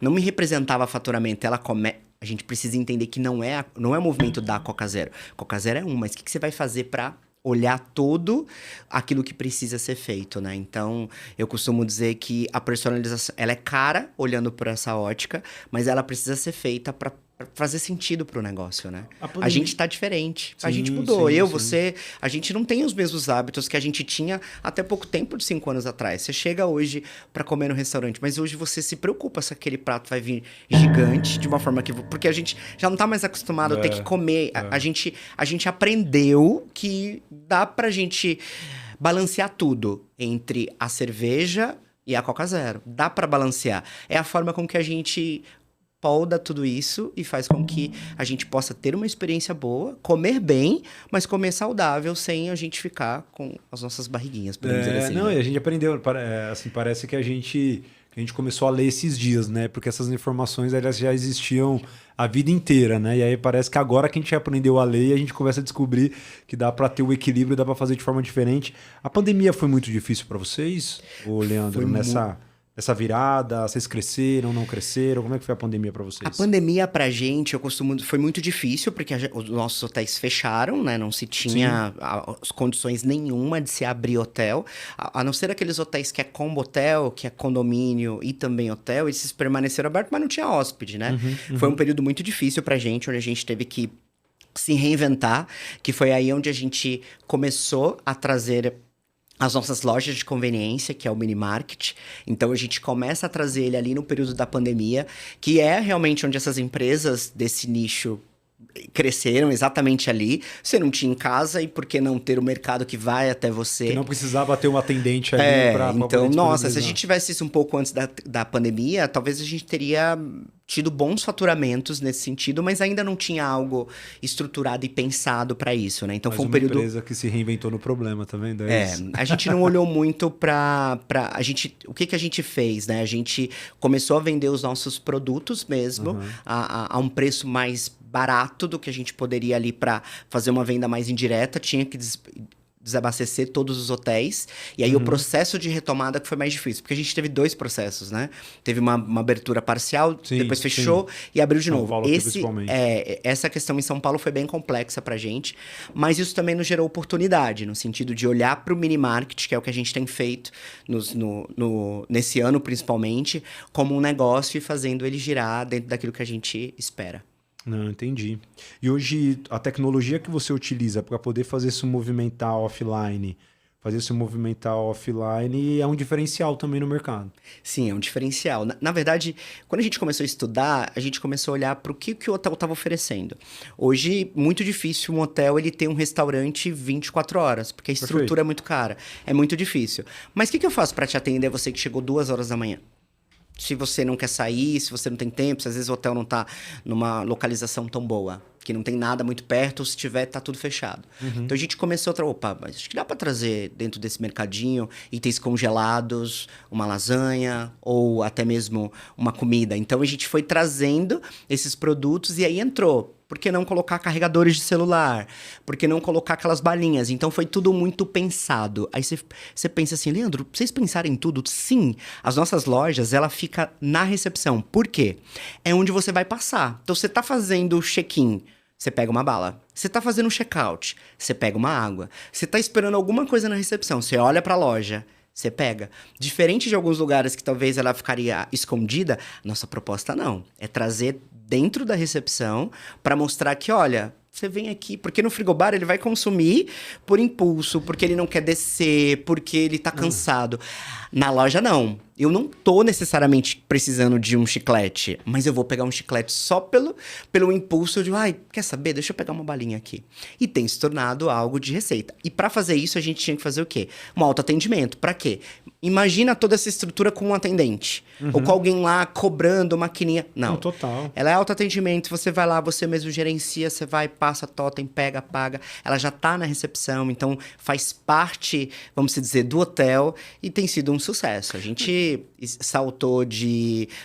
me representava faturamento, a gente precisa entender que não é o movimento da Coca Zero. Coca Zero é mas o que você vai fazer para olhar todo aquilo que precisa ser feito, né? Então, eu costumo dizer que a personalização, ela é cara olhando por essa ótica, mas ela precisa ser feita para fazer sentido pro negócio, né? A gente tá diferente. A gente mudou. Você... A gente não tem os mesmos hábitos que a gente tinha até pouco tempo, de 5 anos atrás. Você chega hoje para comer no restaurante, mas hoje você se preocupa se aquele prato vai vir gigante, de uma forma que... Porque a gente já não tá mais acostumado a ter que comer. A gente aprendeu que dá pra gente balancear tudo entre a cerveja e a Coca Zero. Dá pra balancear. É a forma com que a gente... polda tudo isso e faz com que a gente possa ter uma experiência boa, comer bem, mas comer saudável, sem a gente ficar com as nossas barriguinhas, podemos dizer assim. Não, né? e a gente aprendeu, assim, parece que a gente começou a ler esses dias, né? Porque essas informações elas já existiam a vida inteira, né? E aí parece que agora que a gente aprendeu a ler, a gente começa a descobrir que dá para ter o equilíbrio, dá para fazer de forma diferente. A pandemia foi muito difícil para vocês, ô Leandro, essa virada? Vocês cresceram, não cresceram? Como é que foi a pandemia para vocês? A pandemia pra gente, foi muito difícil, porque os nossos hotéis fecharam, né? Não se tinha as condições nenhuma de se abrir hotel. A não ser aqueles hotéis que é combo hotel, que é condomínio e também hotel, esses permaneceram abertos, mas não tinha hóspede, né? Foi um período muito difícil pra gente, onde a gente teve que se reinventar, que foi aí onde a gente começou a trazer as nossas lojas de conveniência, que é o mini market. Então, a gente começa a trazer ele ali no período da pandemia, que é realmente onde essas empresas desse nicho cresceram, exatamente ali. Você não tinha em casa, e por que não ter o mercado que vai até você? Que não precisava ter um atendente ali para então, nossa, se a gente tivesse isso um pouco antes da pandemia, talvez a gente teria tido bons faturamentos nesse sentido, mas ainda não tinha algo estruturado e pensado para isso, né? Então mas foi um período... empresa que se reinventou no problema, tá vendo? A gente não olhou muito para a gente... O que a gente fez, né? A gente começou a vender os nossos produtos mesmo a um preço mais barato do que a gente poderia ali para fazer uma venda mais indireta. Tinha que desabastecer todos os hotéis. E aí o processo de retomada que foi mais difícil. Porque a gente teve 2 processos, né? Teve uma abertura parcial, depois fechou e abriu de novo. Essa questão em São Paulo foi bem complexa pra gente. Mas isso também nos gerou oportunidade, no sentido de olhar para o mini market, que é o que a gente tem feito nesse ano, principalmente, como um negócio e fazendo ele girar dentro daquilo que a gente espera. Não, entendi. E hoje, a tecnologia que você utiliza para poder fazer isso movimentar offline, é um diferencial também no mercado. Sim, é um diferencial. Na verdade, quando a gente começou a estudar, a gente começou a olhar para o que o hotel estava oferecendo. Hoje, muito difícil um hotel ele ter um restaurante 24 horas, porque a estrutura é muito cara. É muito difícil. Mas o que eu faço para te atender você que chegou 2 horas da manhã? Se você não quer sair, se você não tem tempo, se às vezes o hotel não tá numa localização tão boa, que não tem nada muito perto, ou se tiver, tá tudo fechado. Então a gente começou mas acho que dá para trazer dentro desse mercadinho itens congelados, uma lasanha, ou até mesmo uma comida. Então a gente foi trazendo esses produtos e aí entrou Por que não colocar carregadores de celular? Por que não colocar aquelas balinhas? Então foi tudo muito pensado. Aí você pensa assim, Leandro, vocês pensaram em tudo? Sim, as nossas lojas, ela fica na recepção. Por quê? É onde você vai passar. Então você tá fazendo o check-in, você pega uma bala. Você tá fazendo um check-out, você pega uma água. Você tá esperando alguma coisa na recepção, você olha pra loja, você pega. Diferente de alguns lugares que talvez ela ficaria escondida, nossa proposta não. É trazer dentro da recepção para mostrar que, olha, você vem aqui, porque no frigobar ele vai consumir por impulso, porque ele não quer descer, porque ele tá cansado. Na loja, não. Eu não tô necessariamente precisando de um chiclete, mas eu vou pegar um chiclete só pelo impulso de, ai, quer saber? Deixa eu pegar uma balinha aqui. E tem se tornado algo de receita. E para fazer isso, a gente tinha que fazer o quê? Um autoatendimento. Para quê? Imagina toda essa estrutura com um atendente. Ou com alguém lá cobrando maquininha. Não. Total. Ela é autoatendimento, você vai lá, você mesmo gerencia, você vai, passa, totem, pega, paga. Ela já tá na recepção, então faz parte, vamos dizer, do hotel e tem sido um sucesso. A gente saltou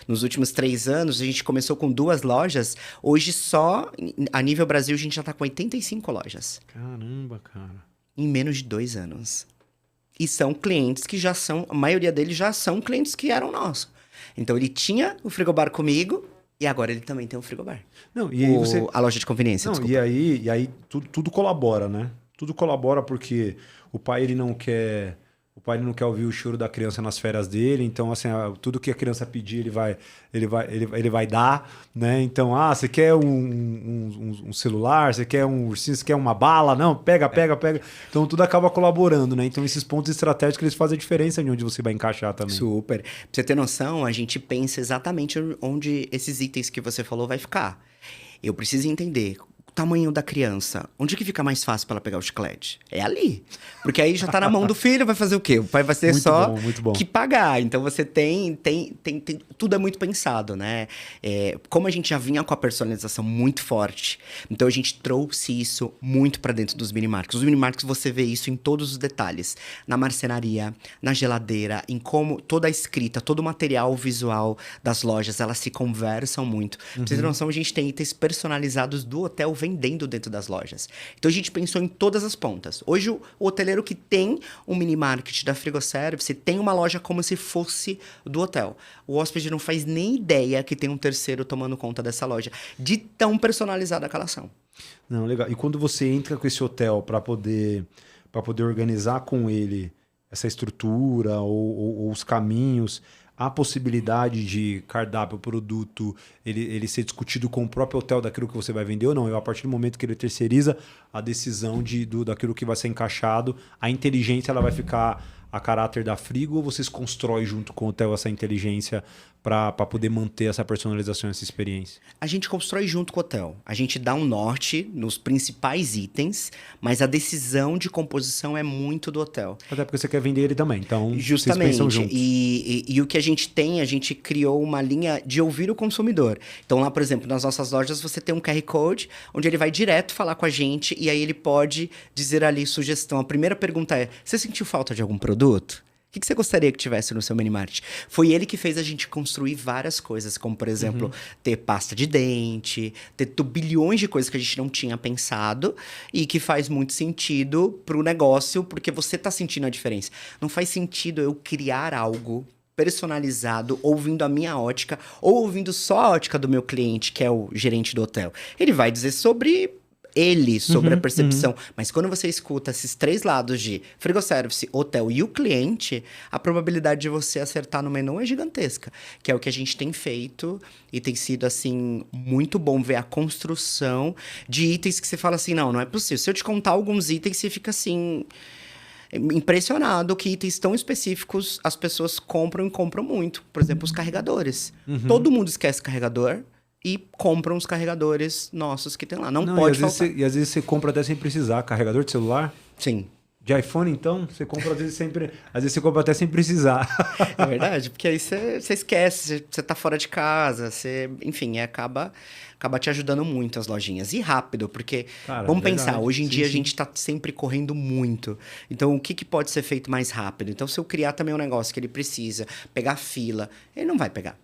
nos últimos 3 anos, a gente começou com 2 lojas. Hoje só, a nível Brasil, a gente já tá com 85 lojas. Caramba, cara. Em menos de 2 anos. E são clientes que já são, a maioria deles já são clientes que eram nossos. Então ele tinha o frigobar comigo e agora ele também tem um frigobar. Não, e aí A loja de conveniência, não, desculpa. e aí tudo colabora, né? Tudo colabora porque o pai ele não quer ouvir o choro da criança nas férias dele, então assim, tudo que a criança pedir ele vai dar, né? Então, você quer um celular, você quer um ursinho, você quer uma bala? Não, pega. Então tudo acaba colaborando, né? Então esses pontos estratégicos eles fazem a diferença de onde você vai encaixar também. Super. Pra você ter noção, a gente pensa exatamente onde esses itens que você falou vai ficar. Eu preciso entender o tamanho da criança. Onde que fica mais fácil para ela pegar o chiclete? É ali. Porque aí já tá na mão do filho, vai fazer o quê? O pai vai ser muito bom. que pagar. Então você tem tudo é muito pensado, né? Como a gente já vinha com a personalização muito forte, então a gente trouxe isso muito para dentro dos minimarkets. Os minimarkets você vê isso em todos os detalhes. Na marcenaria, na geladeira, em como toda a escrita, todo o material visual das lojas, elas se conversam muito. Pra você ter noção, a gente tem itens personalizados do hotel vendendo dentro das lojas. Então a gente pensou em todas as pontas. Hoje o hoteleiro que tem um mini market da Frigoservice tem uma loja como se fosse do hotel. O hóspede não faz nem ideia que tem um terceiro tomando conta dessa loja, de tão personalizada que elas são. Não, legal. E quando você entra com esse hotel para poder organizar com ele essa estrutura ou os caminhos, há possibilidade de cardápio, produto, ele ser discutido com o próprio hotel daquilo que você vai vender ou não? A partir do momento que ele terceiriza a decisão daquilo que vai ser encaixado, a inteligência ela vai ficar a caráter da Frigo ou vocês constroem junto com o hotel essa inteligência para poder manter essa personalização, essa experiência? A gente constrói junto com o hotel. A gente dá um norte nos principais itens, mas a decisão de composição é muito do hotel. Até porque você quer vender ele também, então Justamente. vocês pensam juntos. E o que a gente criou uma linha de ouvir o consumidor. Então lá, por exemplo, nas nossas lojas você tem um QR Code, onde ele vai direto falar com a gente e aí ele pode dizer ali sugestão. A primeira pergunta é, você sentiu falta de algum produto? O que você gostaria que tivesse no seu minimart? Foi ele que fez a gente construir várias coisas, como, por exemplo, ter pasta de dente, ter bilhões de coisas que a gente não tinha pensado e que faz muito sentido pro negócio, porque você tá sentindo a diferença. Não faz sentido eu criar algo personalizado, ouvindo a minha ótica, ou ouvindo só a ótica do meu cliente, que é o gerente do hotel. Ele vai dizer sobre a percepção. Mas quando você escuta esses 3 lados de frigoservice, hotel e o cliente, a probabilidade de você acertar no menu é gigantesca. Que é o que a gente tem feito e tem sido, assim, muito bom ver a construção de itens que você fala assim, não é possível. Se eu te contar alguns itens, você fica assim impressionado que itens tão específicos as pessoas compram e compram muito. Por exemplo, os carregadores. Todo mundo esquece carregador e compram os carregadores nossos que tem lá. Não pode faltar. E às vezes você compra até sem precisar. Carregador de celular? Sim. De iPhone, então, você compra às vezes você compra até sem precisar. É verdade, porque aí você esquece, você tá fora de casa, enfim, acaba te ajudando muito as lojinhas. E rápido, porque, vamos pensar, hoje em dia a gente tá sempre correndo muito. Então, o que pode ser feito mais rápido? Então, se eu criar também um negócio que ele precisa pegar fila, ele não vai pegar.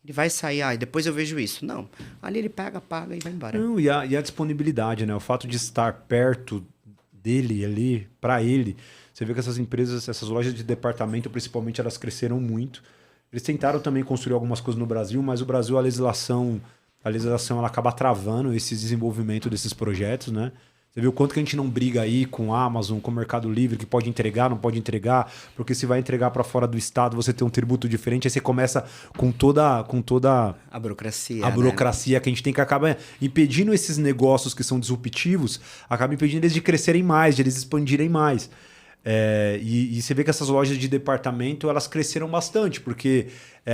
Ele vai sair, e depois eu vejo isso. Não. Ali ele pega, paga e vai embora. Não, e a disponibilidade, né? O fato de estar perto dele ali, para ele. Você vê que essas empresas, essas lojas de departamento, principalmente, elas cresceram muito. Eles tentaram também construir algumas coisas no Brasil, mas o Brasil, a legislação ela acaba travando esse desenvolvimento desses projetos, né? Você viu o quanto que a gente não briga aí com a Amazon, com o Mercado Livre, que pode entregar, não pode entregar, porque se vai entregar para fora do estado, você tem um tributo diferente, aí você começa com toda a burocracia. A burocracia que a gente tem, que acaba impedindo esses negócios que são disruptivos, acaba impedindo eles de crescerem mais, de eles expandirem mais. E você vê que essas lojas de departamento, elas cresceram bastante, porque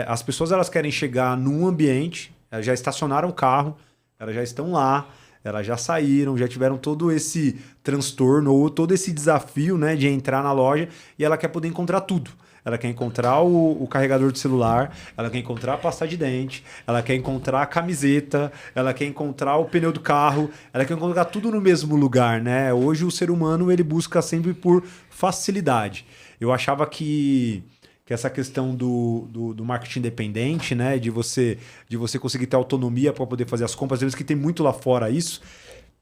as pessoas elas querem chegar num ambiente, elas já estacionaram o carro, elas já estão lá, elas já saíram, já tiveram todo esse transtorno ou todo esse desafio, né, de entrar na loja, e ela quer poder encontrar tudo. Ela quer encontrar o carregador de celular, ela quer encontrar a pasta de dente, ela quer encontrar a camiseta, ela quer encontrar o pneu do carro, ela quer encontrar tudo no mesmo lugar, né? Hoje o ser humano ele busca sempre por facilidade. Eu achava que essa questão do marketing independente, né? De você conseguir ter autonomia para poder fazer as compras, às vezes que tem muito lá fora isso,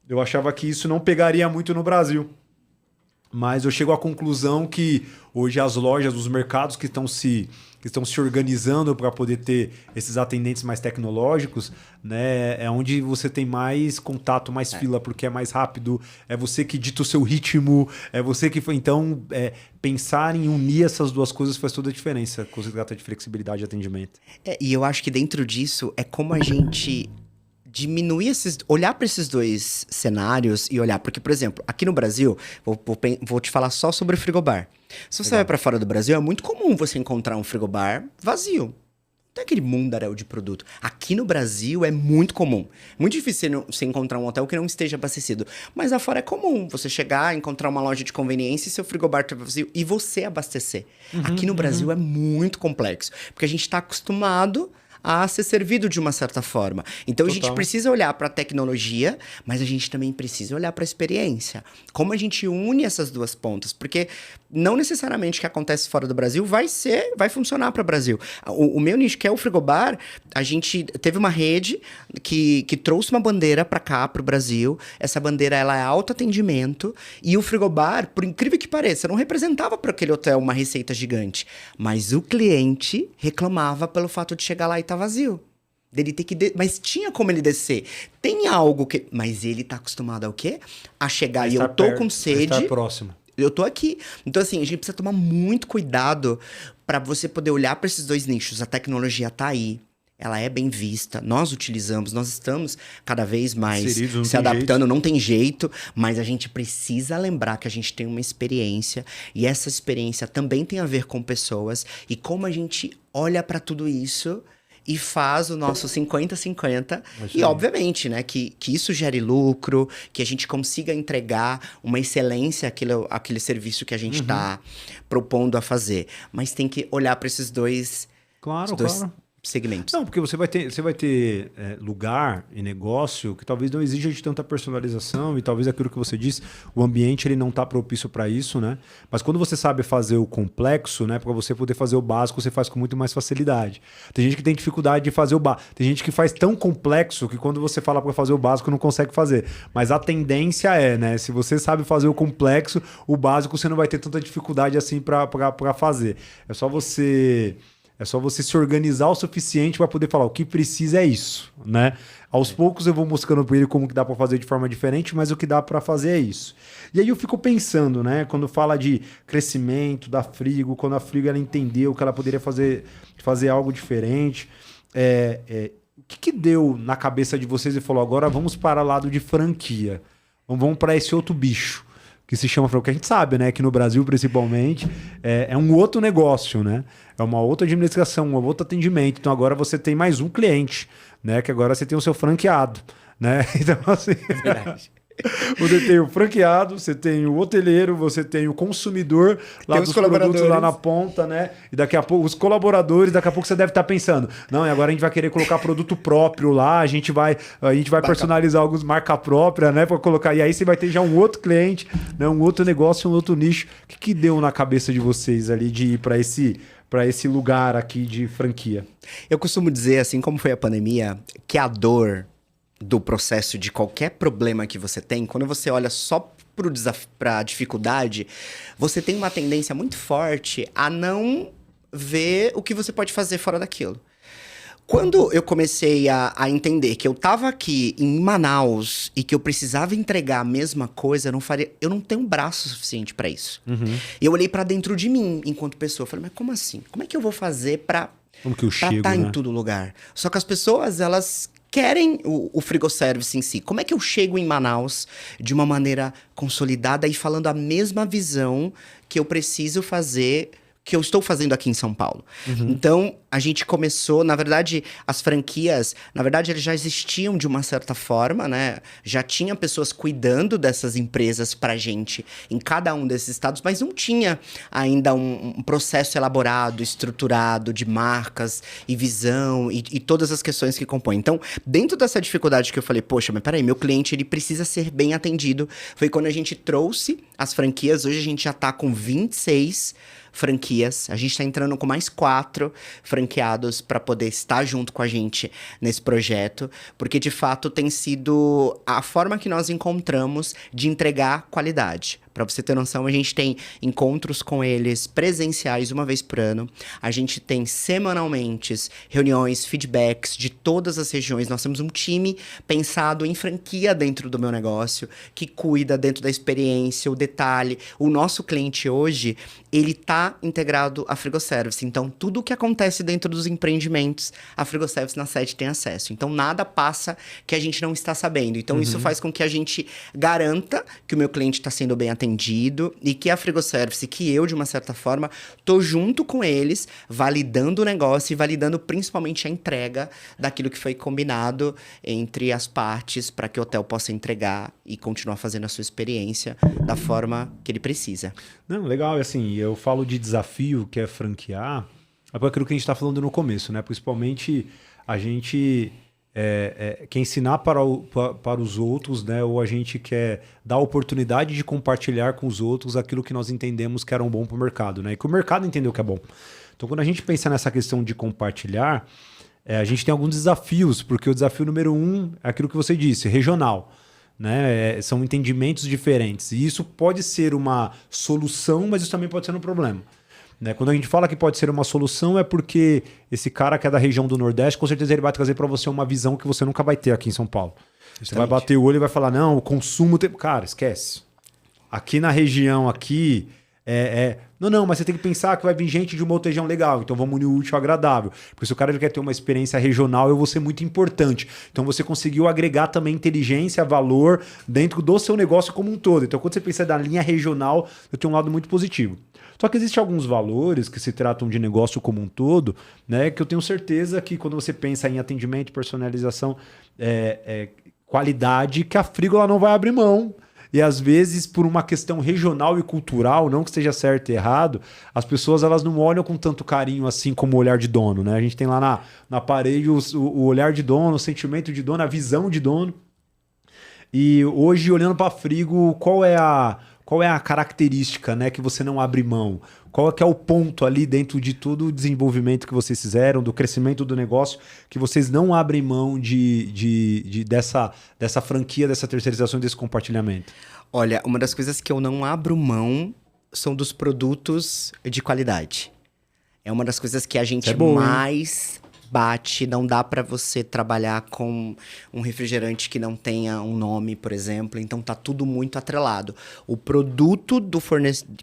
eu achava que isso não pegaria muito no Brasil. Mas eu chego à conclusão que hoje as lojas, os mercados que estão se organizando para poder ter esses atendentes mais tecnológicos, né, é onde você tem mais contato, mais fila, porque é mais rápido, é você que dita o seu ritmo, é você que foi. Então, pensar em unir essas duas coisas faz toda a diferença quando se trata de flexibilidade de atendimento. E eu acho que dentro disso é como a gente diminuir olhar para esses dois cenários e olhar, porque, por exemplo, aqui no Brasil, vou te falar só sobre o frigobar. Se você vai para fora do Brasil, é muito comum você encontrar um frigobar vazio. Não tem aquele mundaréu de produto. Aqui no Brasil é muito comum. Muito difícil você encontrar um hotel que não esteja abastecido. Mas lá fora é comum você chegar, encontrar uma loja de conveniência e seu frigobar estiver vazio e você abastecer. Aqui no Brasil é muito complexo, porque a gente está acostumado a ser servido de uma certa forma. Então, a gente precisa olhar para a tecnologia, mas a gente também precisa olhar para a experiência. Como a gente une essas duas pontas? Porque não necessariamente o que acontece fora do Brasil vai funcionar para o Brasil. O meu nicho, que é o frigobar, a gente teve uma rede que trouxe uma bandeira para cá, para o Brasil. Essa bandeira ela é autoatendimento. E o frigobar, por incrível que pareça, não representava para aquele hotel uma receita gigante. Mas o cliente reclamava pelo fato de chegar lá e tá vazio. Dele ter que mas tinha como ele descer. Tem algo que... Mas ele tá acostumado ao quê? A chegar e eu tô perto, com sede. Estar próximo. Eu tô aqui. Então, assim, a gente precisa tomar muito cuidado para você poder olhar para esses dois nichos. A tecnologia tá aí. Ela é bem vista. Nós utilizamos. Nós estamos cada vez mais se adaptando. Não tem jeito. Mas a gente precisa lembrar que a gente tem uma experiência. E essa experiência também tem a ver com pessoas. E como a gente olha para tudo isso e faz o nosso 50-50. E, obviamente, né, que isso gere lucro, que a gente consiga entregar uma excelência àquele serviço que a gente está propondo a fazer. Mas tem que olhar para esses dois segmentos. Não, porque você vai ter lugar e negócio que talvez não exija de tanta personalização e talvez aquilo que você disse, o ambiente ele não está propício para isso, né? Mas quando você sabe fazer o complexo, né, para você poder fazer o básico, você faz com muito mais facilidade. Tem gente que tem dificuldade de fazer o básico. Tem gente que faz tão complexo que quando você fala para fazer o básico não consegue fazer. Mas a tendência né, se você sabe fazer o complexo, o básico você não vai ter tanta dificuldade assim para fazer. É só você se organizar o suficiente para poder falar o que precisa é isso, né? Aos poucos eu vou mostrando para ele como que dá para fazer de forma diferente, mas o que dá para fazer é isso. E aí eu fico pensando, né? Quando fala de crescimento da Frigo, quando a Frigo ela entendeu que ela poderia fazer algo diferente, o que deu na cabeça de vocês e falou, agora vamos para o lado de franquia, vamos para esse outro bicho que se chama franquia, que a gente sabe, né? Que no Brasil, principalmente, é um outro negócio, né? É uma outra administração, um outro atendimento. Então, agora você tem mais um cliente, né? Que agora você tem o seu franqueado, né? Então, assim... Você tem o franqueado, você tem o hoteleiro, você tem o consumidor lá dos produtos lá na ponta, né? E daqui a pouco, os colaboradores, daqui a pouco você deve estar pensando, não, e agora a gente vai querer colocar produto próprio lá, a gente vai personalizar alguns marca própria, né? Para colocar. E aí você vai ter já um outro cliente, né? Um outro negócio, um outro nicho. O que deu na cabeça de vocês ali de ir para para esse lugar aqui de franquia? Eu costumo dizer, assim como foi a pandemia, que a dor do processo de qualquer problema que você tem, quando você olha só para a dificuldade, você tem uma tendência muito forte a não ver o que você pode fazer fora daquilo. Quando eu comecei a entender que eu tava aqui em Manaus e que eu precisava entregar a mesma coisa, eu não tenho um braço suficiente para isso. E eu olhei para dentro de mim enquanto pessoa, falei, mas como assim? Como é que eu vou fazer para estar em todo lugar? Só que as pessoas, elas querem o frigoservice em si. Como é que eu chego em Manaus de uma maneira consolidada e falando a mesma visão que eu preciso fazer, que eu estou fazendo aqui em São Paulo? Então, a gente começou, na verdade, as franquias, na verdade, eles já existiam de uma certa forma, né? Já tinha pessoas cuidando dessas empresas pra gente em cada um desses estados, mas não tinha ainda um processo elaborado, estruturado de marcas e visão e todas as questões que compõem. Então, dentro dessa dificuldade que eu falei, poxa, mas peraí, meu cliente, ele precisa ser bem atendido, foi quando a gente trouxe as franquias. Hoje a gente já tá com 26 franquias, a gente tá entrando com mais 4 franqueados para poder estar junto com a gente nesse projeto, porque de fato tem sido a forma que nós encontramos de entregar qualidade. Para você ter noção, a gente tem encontros com eles presenciais uma vez por ano. A gente tem semanalmente reuniões, feedbacks de todas as regiões. Nós temos um time pensado em franquia dentro do meu negócio, que cuida dentro da experiência, o detalhe. O nosso cliente hoje, ele tá integrado à Frigoservice. Então, tudo o que acontece dentro dos empreendimentos, a Frigoservice na sede tem acesso. Então, nada passa que a gente não está sabendo. Então, isso faz com que a gente garanta que o meu cliente está sendo bem atendido e que a Frigoservice, que eu, de uma certa forma, tô junto com eles, validando o negócio e validando principalmente a entrega daquilo que foi combinado entre as partes para que o hotel possa entregar e continuar fazendo a sua experiência da forma que ele precisa. Não, legal. E assim, eu falo de desafio, que é franquear, é por aquilo que a gente está falando no começo, né? Principalmente a gente quer ensinar para os outros, né? Ou a gente quer dar a oportunidade de compartilhar com os outros aquilo que nós entendemos que era bom para o mercado, né? E que o mercado entendeu que é bom. Então, quando a gente pensa nessa questão de compartilhar, a gente tem alguns desafios, porque o desafio número 1 é aquilo que você disse, regional. Né? São entendimentos diferentes. E isso pode ser uma solução, mas isso também pode ser um problema. Né? Quando a gente fala que pode ser uma solução, é porque esse cara que é da região do Nordeste, com certeza ele vai trazer para você uma visão que você nunca vai ter aqui em São Paulo. Você vai bater o olho e vai falar, não, o consumo... Cara, esquece. Aqui na região, aqui... Não, mas você tem que pensar que vai vir gente de uma outra região legal, então vamos unir o útil ao agradável. Porque se o cara quer ter uma experiência regional, eu vou ser muito importante. Então você conseguiu agregar também inteligência, valor dentro do seu negócio como um todo. Então quando você pensa da linha regional, eu tenho um lado muito positivo. Só que existem alguns valores que se tratam de negócio como um todo, né, que eu tenho certeza que quando você pensa em atendimento, personalização, qualidade, que a Frigo ela não vai abrir mão. E às vezes, por uma questão regional e cultural, não que esteja certo e errado, as pessoas elas não olham com tanto carinho assim como o olhar de dono, né? A gente tem lá na parede o olhar de dono, o sentimento de dono, a visão de dono. E hoje, olhando para a Frigo, qual é a característica, né, que você não abre mão? Qual é que é o ponto ali dentro de todo o desenvolvimento que vocês fizeram, do crescimento do negócio, que vocês não abrem mão dessa franquia, dessa terceirização, desse compartilhamento? Olha, uma das coisas que eu não abro mão são dos produtos de qualidade. É uma das coisas que a gente mais bate. Não dá para você trabalhar com um refrigerante que não tenha um nome, por exemplo. Então tá tudo muito atrelado. O produto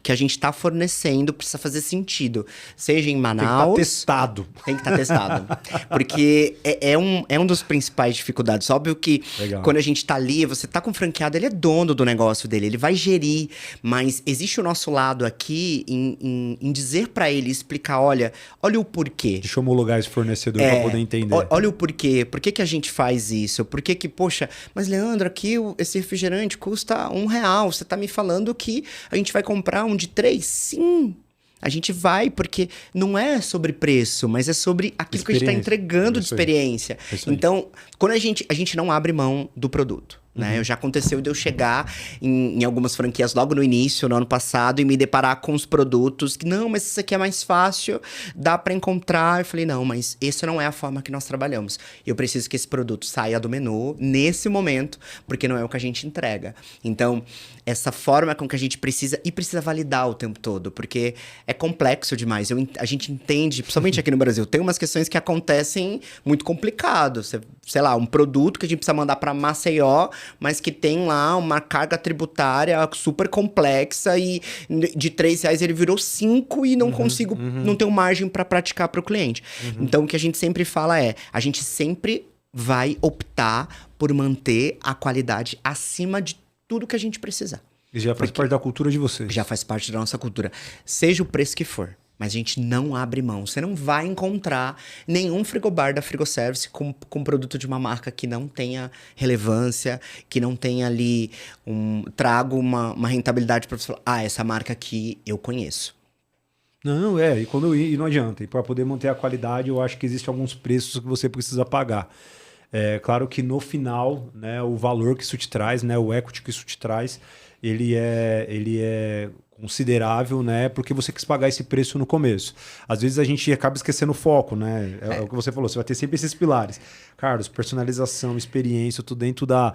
que a gente está fornecendo precisa fazer sentido. Seja em Manaus... Tem que estar testado. Porque é um dos principais dificuldades. Óbvio que quando a gente tá ali, você tá com o franqueado, ele é dono do negócio dele, ele vai gerir. Mas existe o nosso lado aqui em dizer para ele, explicar, olha o porquê. Deixa eu homologar esse fornecedor para poder entender. Olha o porquê. Por que a gente faz isso? Por que, poxa, mas Leandro, aqui esse refrigerante custa R$1. Você tá me falando que a gente vai comprar um de 3? Sim. A gente vai, porque não é sobre preço, mas é sobre aquilo que a gente está entregando de experiência. Então, quando a gente não abre mão do produto. né? Já aconteceu de eu chegar em algumas franquias logo no início, no ano passado, e me deparar com os produtos que, não, mas isso aqui é mais fácil, dá pra encontrar. Eu falei, não, mas essa não é a forma que nós trabalhamos. Eu preciso que esse produto saia do menu nesse momento, porque não é o que a gente entrega. Então, essa forma com que a gente precisa, e precisa validar o tempo todo, porque é complexo demais. A gente entende, principalmente aqui no Brasil, tem umas questões que acontecem muito complicado. Sei lá, um produto que a gente precisa mandar pra Maceió, mas que tem lá uma carga tributária super complexa e de R$3 ele virou 5 e não consigo, não tenho margem para praticar para o cliente. Então, o que a gente sempre fala é, a gente sempre vai optar por manter a qualidade acima de tudo que a gente precisar. E já faz parte da cultura de vocês. Já faz parte da nossa cultura. Seja o preço que for. Mas a gente não abre mão. Você não vai encontrar nenhum frigobar da Frigoservice com produto de uma marca que não tenha relevância, que não tenha ali trago uma rentabilidade para você falar, essa marca aqui eu conheço. Não, e não adianta. E para poder manter a qualidade, eu acho que existem alguns preços que você precisa pagar. É claro que no final, né, o valor que isso te traz, né, o equity que isso te traz, ele é considerável, né? Porque você quis pagar esse preço no começo. Às vezes a gente acaba esquecendo o foco, né? É o que você falou, você vai ter sempre esses pilares. Carlos, personalização, experiência, tudo dentro da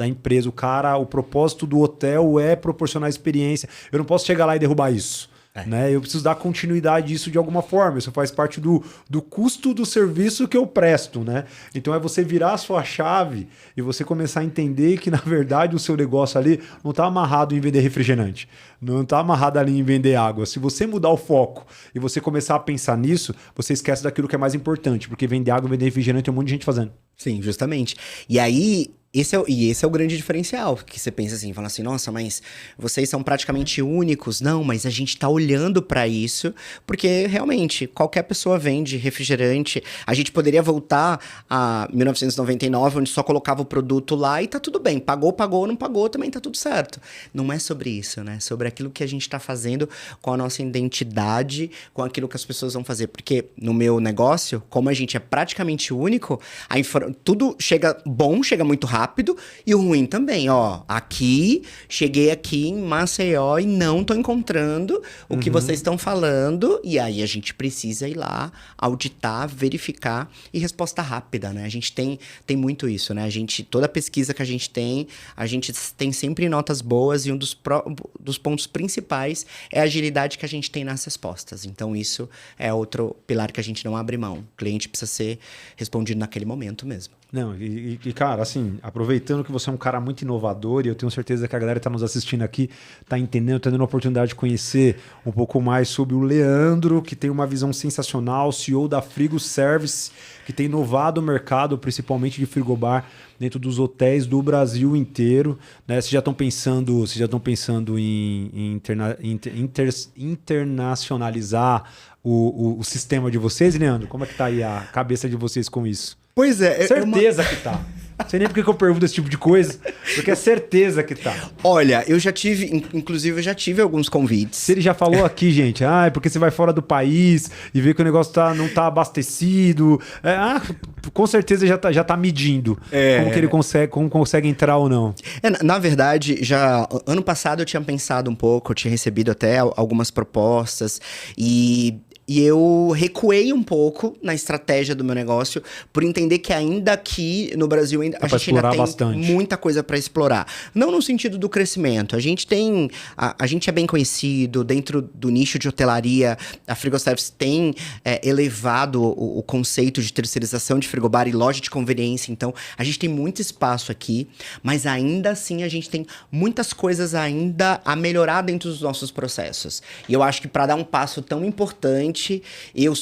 empresa. O propósito do hotel é proporcionar experiência. Eu não posso chegar lá e derrubar isso. Né? Eu preciso dar continuidade a isso de alguma forma. Isso faz parte do custo do serviço que eu presto, né? Então é você virar a sua chave e você começar a entender que, na verdade, o seu negócio ali não está amarrado em vender refrigerante. Não está amarrado ali em vender água. Se você mudar o foco e você começar a pensar nisso, você esquece daquilo que é mais importante. Porque vender água e vender refrigerante tem um monte de gente fazendo. Sim, justamente. E aí... Esse é o grande diferencial, que você pensa assim, fala assim, nossa, mas vocês são praticamente únicos. Não, mas a gente tá olhando para isso, porque realmente qualquer pessoa vende refrigerante. A gente poderia voltar a 1999, onde só colocava o produto lá e tá tudo bem. Pagou, não pagou, também tá tudo certo. Não é sobre isso, né? Sobre aquilo que a gente tá fazendo com a nossa identidade, com aquilo que as pessoas vão fazer. Porque no meu negócio, como a gente é praticamente único, tudo chega muito rápido. E o ruim também, cheguei aqui em Maceió e não tô encontrando o que vocês estão falando, e aí a gente precisa ir lá, auditar, verificar, e resposta rápida, né? A gente tem muito isso, né? Toda pesquisa que a gente tem sempre notas boas, e um dos pontos principais é a agilidade que a gente tem nas respostas. Então isso é outro pilar que a gente não abre mão. O cliente precisa ser respondido naquele momento mesmo. Não, cara, assim, aproveitando que você é um cara muito inovador, e eu tenho certeza que a galera que está nos assistindo aqui está entendendo, está tendo a oportunidade de conhecer um pouco mais sobre o Leandro, que tem uma visão sensacional, CEO da Frigoservice, que tem inovado o mercado, principalmente de frigobar, dentro dos hotéis do Brasil inteiro, né? Vocês já estão pensando em internacionalizar o sistema de vocês, Leandro? Como é que tá aí a cabeça de vocês com isso? Pois é. Certeza que tá. Não sei nem por que eu pergunto esse tipo de coisa, porque é certeza que tá. Olha, eu já tive alguns convites. Se ele já falou aqui, gente, é porque você vai fora do país e vê que o negócio não tá abastecido. Com certeza já tá medindo como que ele consegue entrar ou não. Na verdade, já ano passado eu tinha pensado um pouco, eu tinha recebido até algumas propostas e eu recuei um pouco na estratégia do meu negócio por entender que ainda aqui no Brasil a gente ainda tem bastante. Muita coisa para explorar. Não no sentido do crescimento. A gente é bem conhecido dentro do nicho de hotelaria. A Frigoservice tem elevado o conceito de terceirização de frigobar e loja de conveniência. Então, a gente tem muito espaço aqui, mas ainda assim a gente tem muitas coisas ainda a melhorar dentro dos nossos processos. E eu acho que para dar um passo tão importante, eu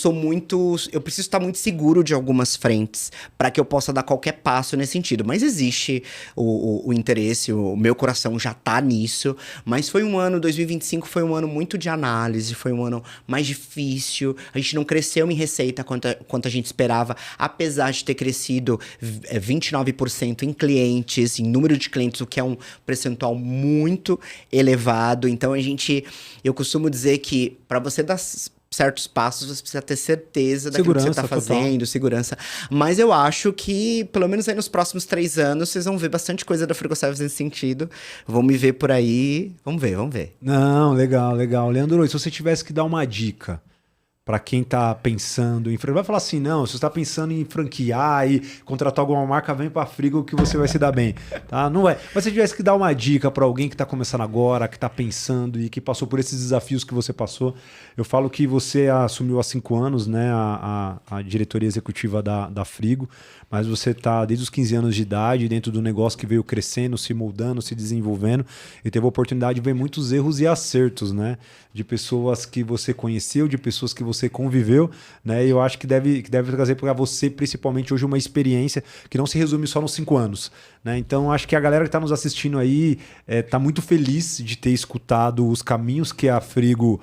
preciso estar muito seguro de algumas frentes para que eu possa dar qualquer passo nesse sentido. Mas existe o interesse, o meu coração já tá nisso. Mas 2025 foi um ano muito de análise, foi um ano mais difícil. A gente não cresceu em receita quanto a gente esperava, apesar de ter crescido 29% em clientes, em número de clientes, o que é um percentual muito elevado. Então eu costumo dizer que para você dar certos passos, você precisa ter certeza daquilo que você tá fazendo, segurança. Mas eu acho que, pelo menos aí nos próximos 3 anos, vocês vão ver bastante coisa da Frigo Service nesse sentido. Vão me ver por aí. Vamos ver. Não, legal. Leandro, se você tivesse que dar uma dica para quem tá pensando em franquear, vai falar assim, não, se você tá pensando em franquear e contratar alguma marca, vem pra Frigo que você vai se dar bem, tá? Não é. Mas se tivesse que dar uma dica para alguém que tá começando agora, que tá pensando e que passou por esses desafios que você passou, eu falo que você assumiu há 5 anos, né, a diretoria executiva da Frigo, mas você tá desde os 15 anos de idade dentro do negócio que veio crescendo, se moldando, se desenvolvendo e teve a oportunidade de ver muitos erros e acertos, né? De pessoas que você conheceu, de pessoas que você conviveu, né? E eu acho que deve trazer para você, principalmente hoje, uma experiência que não se resume só nos 5 anos, né? Então, acho que a galera que está nos assistindo aí tá muito feliz de ter escutado os caminhos que a Frigo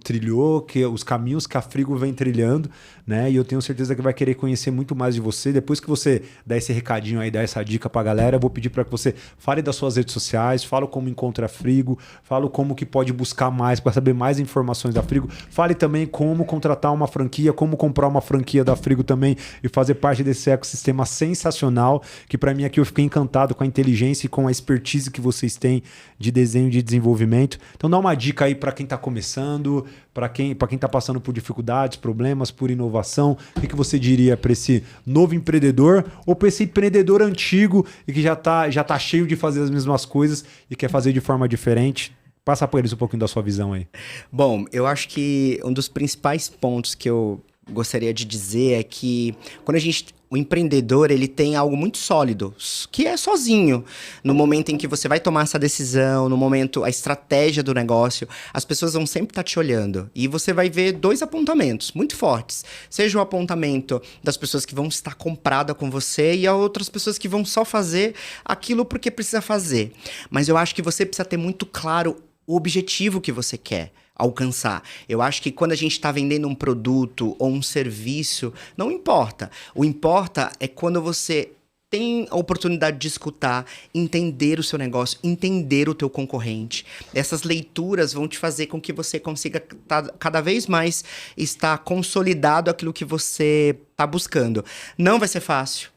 trilhou, que os caminhos que a Frigo vem trilhando, né? E eu tenho certeza que vai querer conhecer muito mais de você. Depois que você der esse recadinho aí, dar essa dica pra galera, eu vou pedir para que você fale das suas redes sociais, fale como encontra a Frigo, fale como que pode buscar mais para saber mais informações da Frigo, fale também como contratar uma franquia, como comprar uma franquia da Frigo também e fazer parte desse ecossistema sensacional, que para mim aqui eu fiquei encantado com a inteligência e com a expertise que vocês têm de desenho e de desenvolvimento. Então dá uma dica aí para quem tá começando, para quem está passando por dificuldades, problemas, por inovação. O que você diria para esse novo empreendedor ou para esse empreendedor antigo e que já tá cheio de fazer as mesmas coisas e quer fazer de forma diferente? Passa por eles um pouquinho da sua visão aí. Bom, eu acho que um dos principais pontos que eu gostaria de dizer é que quando o empreendedor, ele tem algo muito sólido, que é sozinho. No momento em que você vai tomar essa decisão, no momento, a estratégia do negócio, as pessoas vão sempre estar te olhando. E você vai ver 2 apontamentos muito fortes. Seja o apontamento das pessoas que vão estar compradas com você e outras pessoas que vão só fazer aquilo porque precisa fazer. Mas eu acho que você precisa ter muito claro o objetivo que você quer alcançar. Eu acho que quando a gente está vendendo um produto ou um serviço, não importa. O importa é quando você tem a oportunidade de escutar, entender o seu negócio, entender o teu concorrente. Essas leituras vão te fazer com que você consiga cada vez mais estar consolidado aquilo que você está buscando. Não vai ser fácil.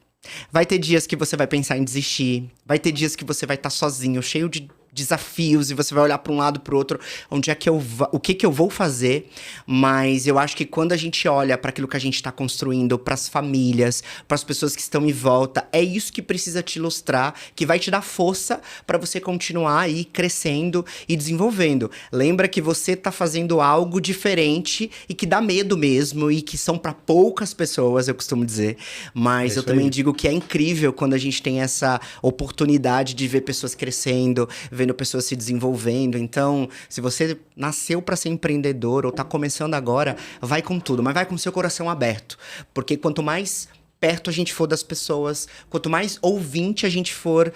Vai ter dias que você vai pensar em desistir. Vai ter dias que você vai estar sozinho, cheio de desafios, e você vai olhar para um lado, para o outro, onde é que o que eu vou fazer. Mas eu acho que quando a gente olha para aquilo que a gente está construindo, para as famílias, para as pessoas que estão em volta, é isso que precisa te ilustrar, que vai te dar força para você continuar aí crescendo e desenvolvendo. Lembra que você está fazendo algo diferente e que dá medo mesmo, e que são para poucas pessoas, eu costumo dizer. Mas eu também digo que é incrível quando a gente tem essa oportunidade de ver pessoas crescendo, vendo pessoas se desenvolvendo. Então, se você nasceu para ser empreendedor ou tá começando agora, vai com tudo, mas vai com seu coração aberto. Porque quanto mais perto a gente for das pessoas, quanto mais ouvinte a gente for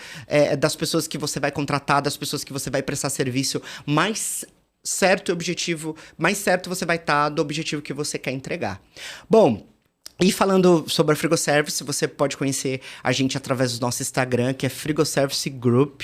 das pessoas que você vai contratar, das pessoas que você vai prestar serviço, mais certo você vai estar do objetivo que você quer entregar. Bom, e falando sobre a Frigo Service, você pode conhecer a gente através do nosso Instagram, que é Frigo Service Group,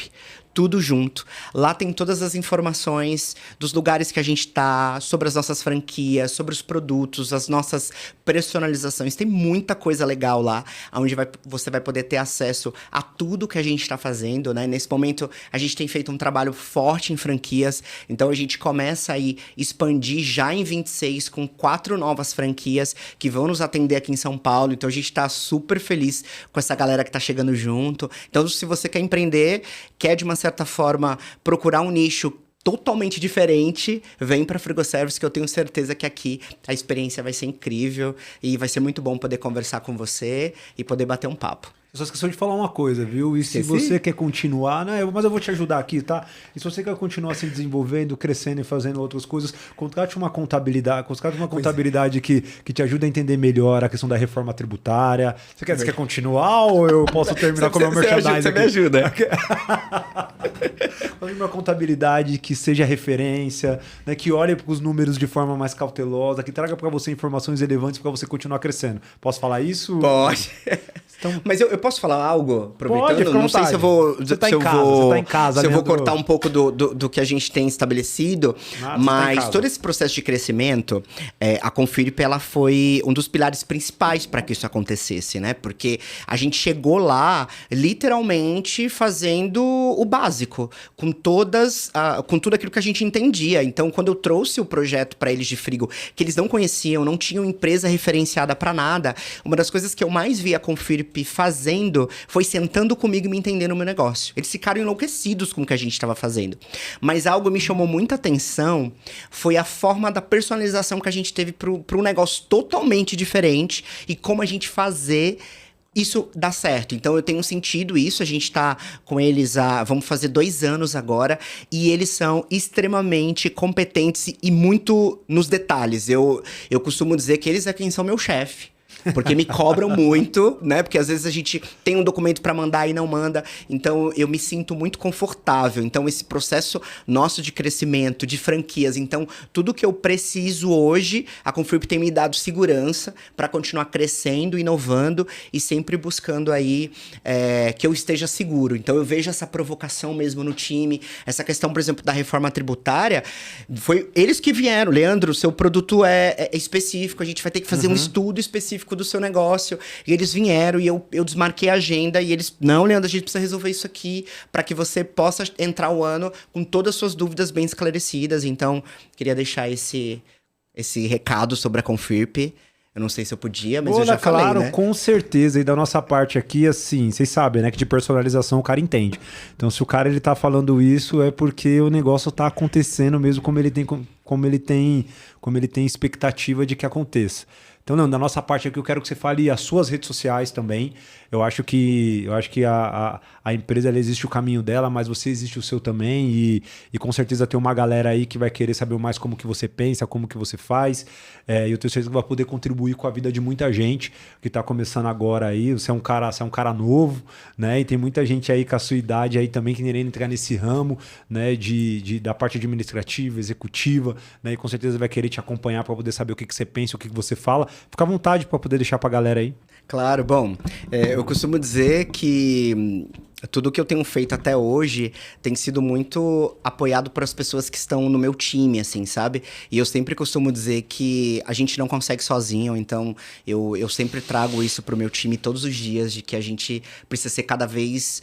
tudo junto. Lá tem todas as informações dos lugares que a gente tá, sobre as nossas franquias, sobre os produtos, as nossas personalizações. Tem muita coisa legal lá, onde você vai poder ter acesso a tudo que a gente está fazendo, né? Nesse momento, a gente tem feito um trabalho forte em franquias, então a gente começa aí expandir já em 26 com 4 novas franquias que vão nos atender aqui em São Paulo. Então a gente tá super feliz com essa galera que tá chegando junto. Então, se você quer empreender, quer de uma certa forma procurar um nicho totalmente diferente, vem para Frigo Service, que eu tenho certeza que aqui a experiência vai ser incrível e vai ser muito bom poder conversar com você e poder bater um papo. Eu só esqueci de falar uma coisa, viu? E se você quer continuar, né? Mas eu vou te ajudar aqui, tá? E se você quer continuar se desenvolvendo, crescendo e fazendo outras coisas, contrate uma contabilidade que te ajude a entender melhor a questão da reforma tributária. Você quer continuar ou eu posso terminar com o meu merchandising? Você me ajuda. Fazer uma contabilidade que seja referência, né, que olhe para os números de forma mais cautelosa, que traga para você informações relevantes para você continuar crescendo. Posso falar isso? Pode. Então... Mas eu posso falar algo, aproveitando? Pode, não sei se eu vou... Você tá em casa, se eu vou Leandro. cortar um pouco do que a gente tem estabelecido, mas todo esse processo de crescimento, a Confirp, ela foi um dos pilares principais para que isso acontecesse, né? Porque a gente chegou lá, literalmente, fazendo o básico, com tudo aquilo que a gente entendia. Então, quando eu trouxe o projeto para eles de frigo, que eles não conheciam, não tinham empresa referenciada para nada, uma das coisas que eu mais vi a Confirp fazendo foi sentando comigo e me entendendo o meu negócio. Eles ficaram enlouquecidos com o que a gente estava fazendo. Mas algo me chamou muita atenção foi a forma da personalização que a gente teve para um negócio totalmente diferente e como a gente fazer isso dar certo. Então, eu tenho sentido isso. A gente tá com eles vamos fazer 2 anos agora. E eles são extremamente competentes e muito nos detalhes. Eu costumo dizer que eles é quem são meu chefe. Porque me cobram muito, né? Porque às vezes a gente tem um documento para mandar e não manda. Então, eu me sinto muito confortável. Então, esse processo nosso de crescimento, de franquias. Então, tudo que eu preciso hoje, a Confirp tem me dado segurança para continuar crescendo, inovando e sempre buscando aí que eu esteja seguro. Então, eu vejo essa provocação mesmo no time. Essa questão, por exemplo, da reforma tributária, foi eles que vieram. Leandro, seu produto é específico, a gente vai ter que fazer um estudo específico do seu negócio, e eles vieram e eu desmarquei a agenda e eles, não, Leandro, a gente precisa resolver isso aqui para que você possa entrar o ano com todas as suas dúvidas bem esclarecidas. Então, queria deixar esse recado sobre a Confirp. Eu não sei se eu podia, mas eu já falei, claro, né? Com certeza. E da nossa parte aqui, assim, vocês sabem, né, que de personalização o cara entende. Então, se o cara ele tá falando isso, é porque o negócio tá acontecendo mesmo como ele tem expectativa de que aconteça. Então, não, da nossa parte aqui eu quero que você fale as suas redes sociais também. Eu acho que a empresa, ela existe o caminho dela, mas você existe o seu também. E com certeza tem uma galera aí que vai querer saber mais como que você pensa, como que você faz. E eu tenho certeza que vai poder contribuir com a vida de muita gente que está começando agora aí. Você é um cara novo, né? E tem muita gente aí com a sua idade aí também que querendo entrar nesse ramo, né? Da parte administrativa, executiva, né? E com certeza vai querer te acompanhar para poder saber o que você pensa, o que você fala. Fica à vontade para poder deixar para a galera aí. Claro, bom, eu costumo dizer que tudo que eu tenho feito até hoje tem sido muito apoiado por as pessoas que estão no meu time, assim, sabe? E eu sempre costumo dizer que a gente não consegue sozinho, então eu sempre trago isso pro meu time todos os dias, de que a gente precisa ser cada vez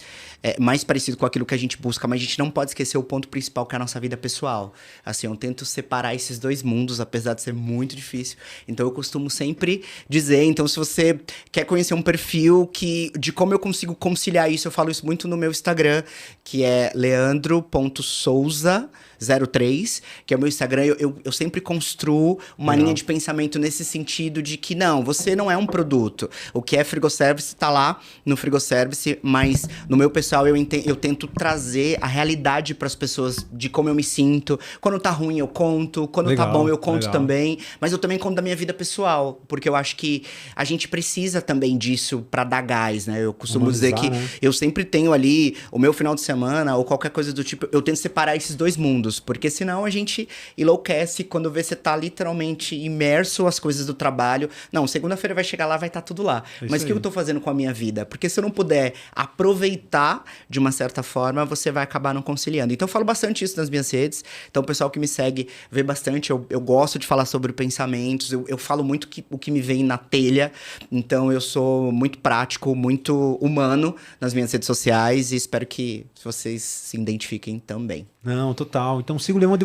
mais parecido com aquilo que a gente busca, mas a gente não pode esquecer o ponto principal, que é a nossa vida pessoal. Assim, eu tento separar esses dois mundos, apesar de ser muito difícil. Então, eu costumo sempre dizer, então, se você quer conhecer um perfil de como eu consigo conciliar isso, eu falo isso muito no meu Instagram, que é leandro.souza03, que é o meu Instagram. Eu sempre construo uma linha de pensamento nesse sentido de que, não, você não é um produto. O que é Frigoservice tá lá no Frigoservice, mas no meu pessoal eu tento trazer a realidade para as pessoas de como eu me sinto. Quando tá ruim eu conto, quando tá bom eu conto também, mas eu também conto da minha vida pessoal, porque eu acho que a gente precisa também disso para dar gás, né? Eu costumo dizer que eu sempre tenho ali o meu final de semana ou qualquer coisa do tipo, eu tento separar esses dois mundos, porque senão a gente enlouquece quando vê você tá literalmente imerso às coisas do trabalho. Não, segunda-feira vai chegar lá, vai estar tudo lá. Mas o que eu tô fazendo com a minha vida? Porque se eu não puder aproveitar de uma certa forma, você vai acabar não conciliando. Então eu falo bastante isso nas minhas redes. Então o pessoal que me segue vê bastante. Eu gosto de falar sobre pensamentos. Eu falo muito o que me vem na telha. Então eu sou muito prático, muito humano nas minhas redes sociais. E espero que vocês se identifiquem também. Não, total. Então siga o Leandro,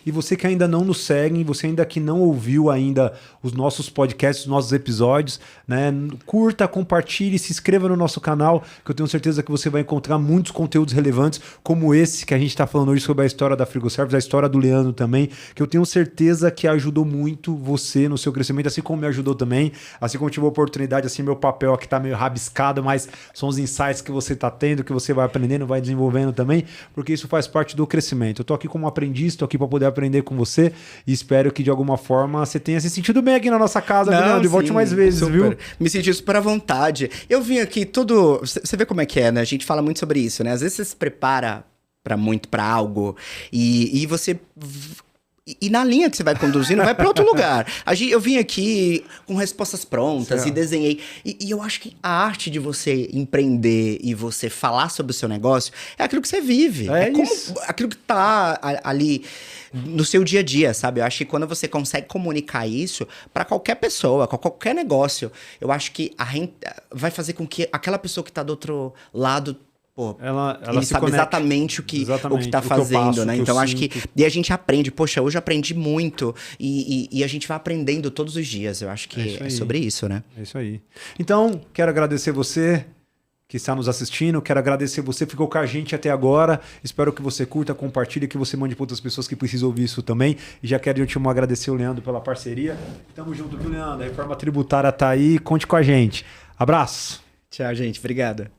e você que ainda não nos segue, você ainda que não ouviu ainda os nossos podcasts, os nossos episódios, né? Curta, compartilhe, se inscreva no nosso canal, que eu tenho certeza que você vai encontrar muitos conteúdos relevantes, como esse que a gente está falando hoje sobre a história da Frigoservice, a história do Leandro também, que eu tenho certeza que ajudou muito você no seu crescimento, assim como me ajudou também, assim como eu tive a oportunidade, assim, meu papel aqui tá meio rabiscado, mas são os insights que você tá tendo, que você vai aprendendo, vai desenvolvendo também, porque isso faz parte do crescimento. Eu tô aqui como aprendiz, tô aqui para poder aprender com você e espero que de alguma forma você tenha se sentido bem aqui na nossa casa, Leandro, e volte mais vezes, super. Viu? Me senti super à vontade. Eu vim aqui tudo... Você vê como é que é, né? A gente fala muito sobre isso, né? Às vezes você se prepara para algo. E você... E na linha que você vai conduzindo, vai para outro lugar. Eu vim aqui com respostas prontas e desenhei. E eu acho que a arte de você empreender e você falar sobre o seu negócio é aquilo que você vive. É como aquilo que tá ali no seu dia a dia, sabe? Eu acho que quando você consegue comunicar isso para qualquer pessoa, qualquer negócio, eu acho que vai fazer com que aquela pessoa que tá do outro lado... Pô, ela ele sabe exatamente o que tá fazendo, né? Então acho que... E a gente aprende. Poxa, hoje eu aprendi muito. E a gente vai aprendendo todos os dias. Eu acho que é sobre isso, né? É isso aí. Então, quero agradecer você que está nos assistindo. Quero agradecer você que ficou com a gente até agora. Espero que você curta, compartilhe, que você mande para outras pessoas que precisam ouvir isso também. E já quero de último agradecer o Leandro pela parceria. Tamo junto, viu, Leandro? A reforma tributária tá aí. Conte com a gente. Abraço. Tchau, gente. Obrigado.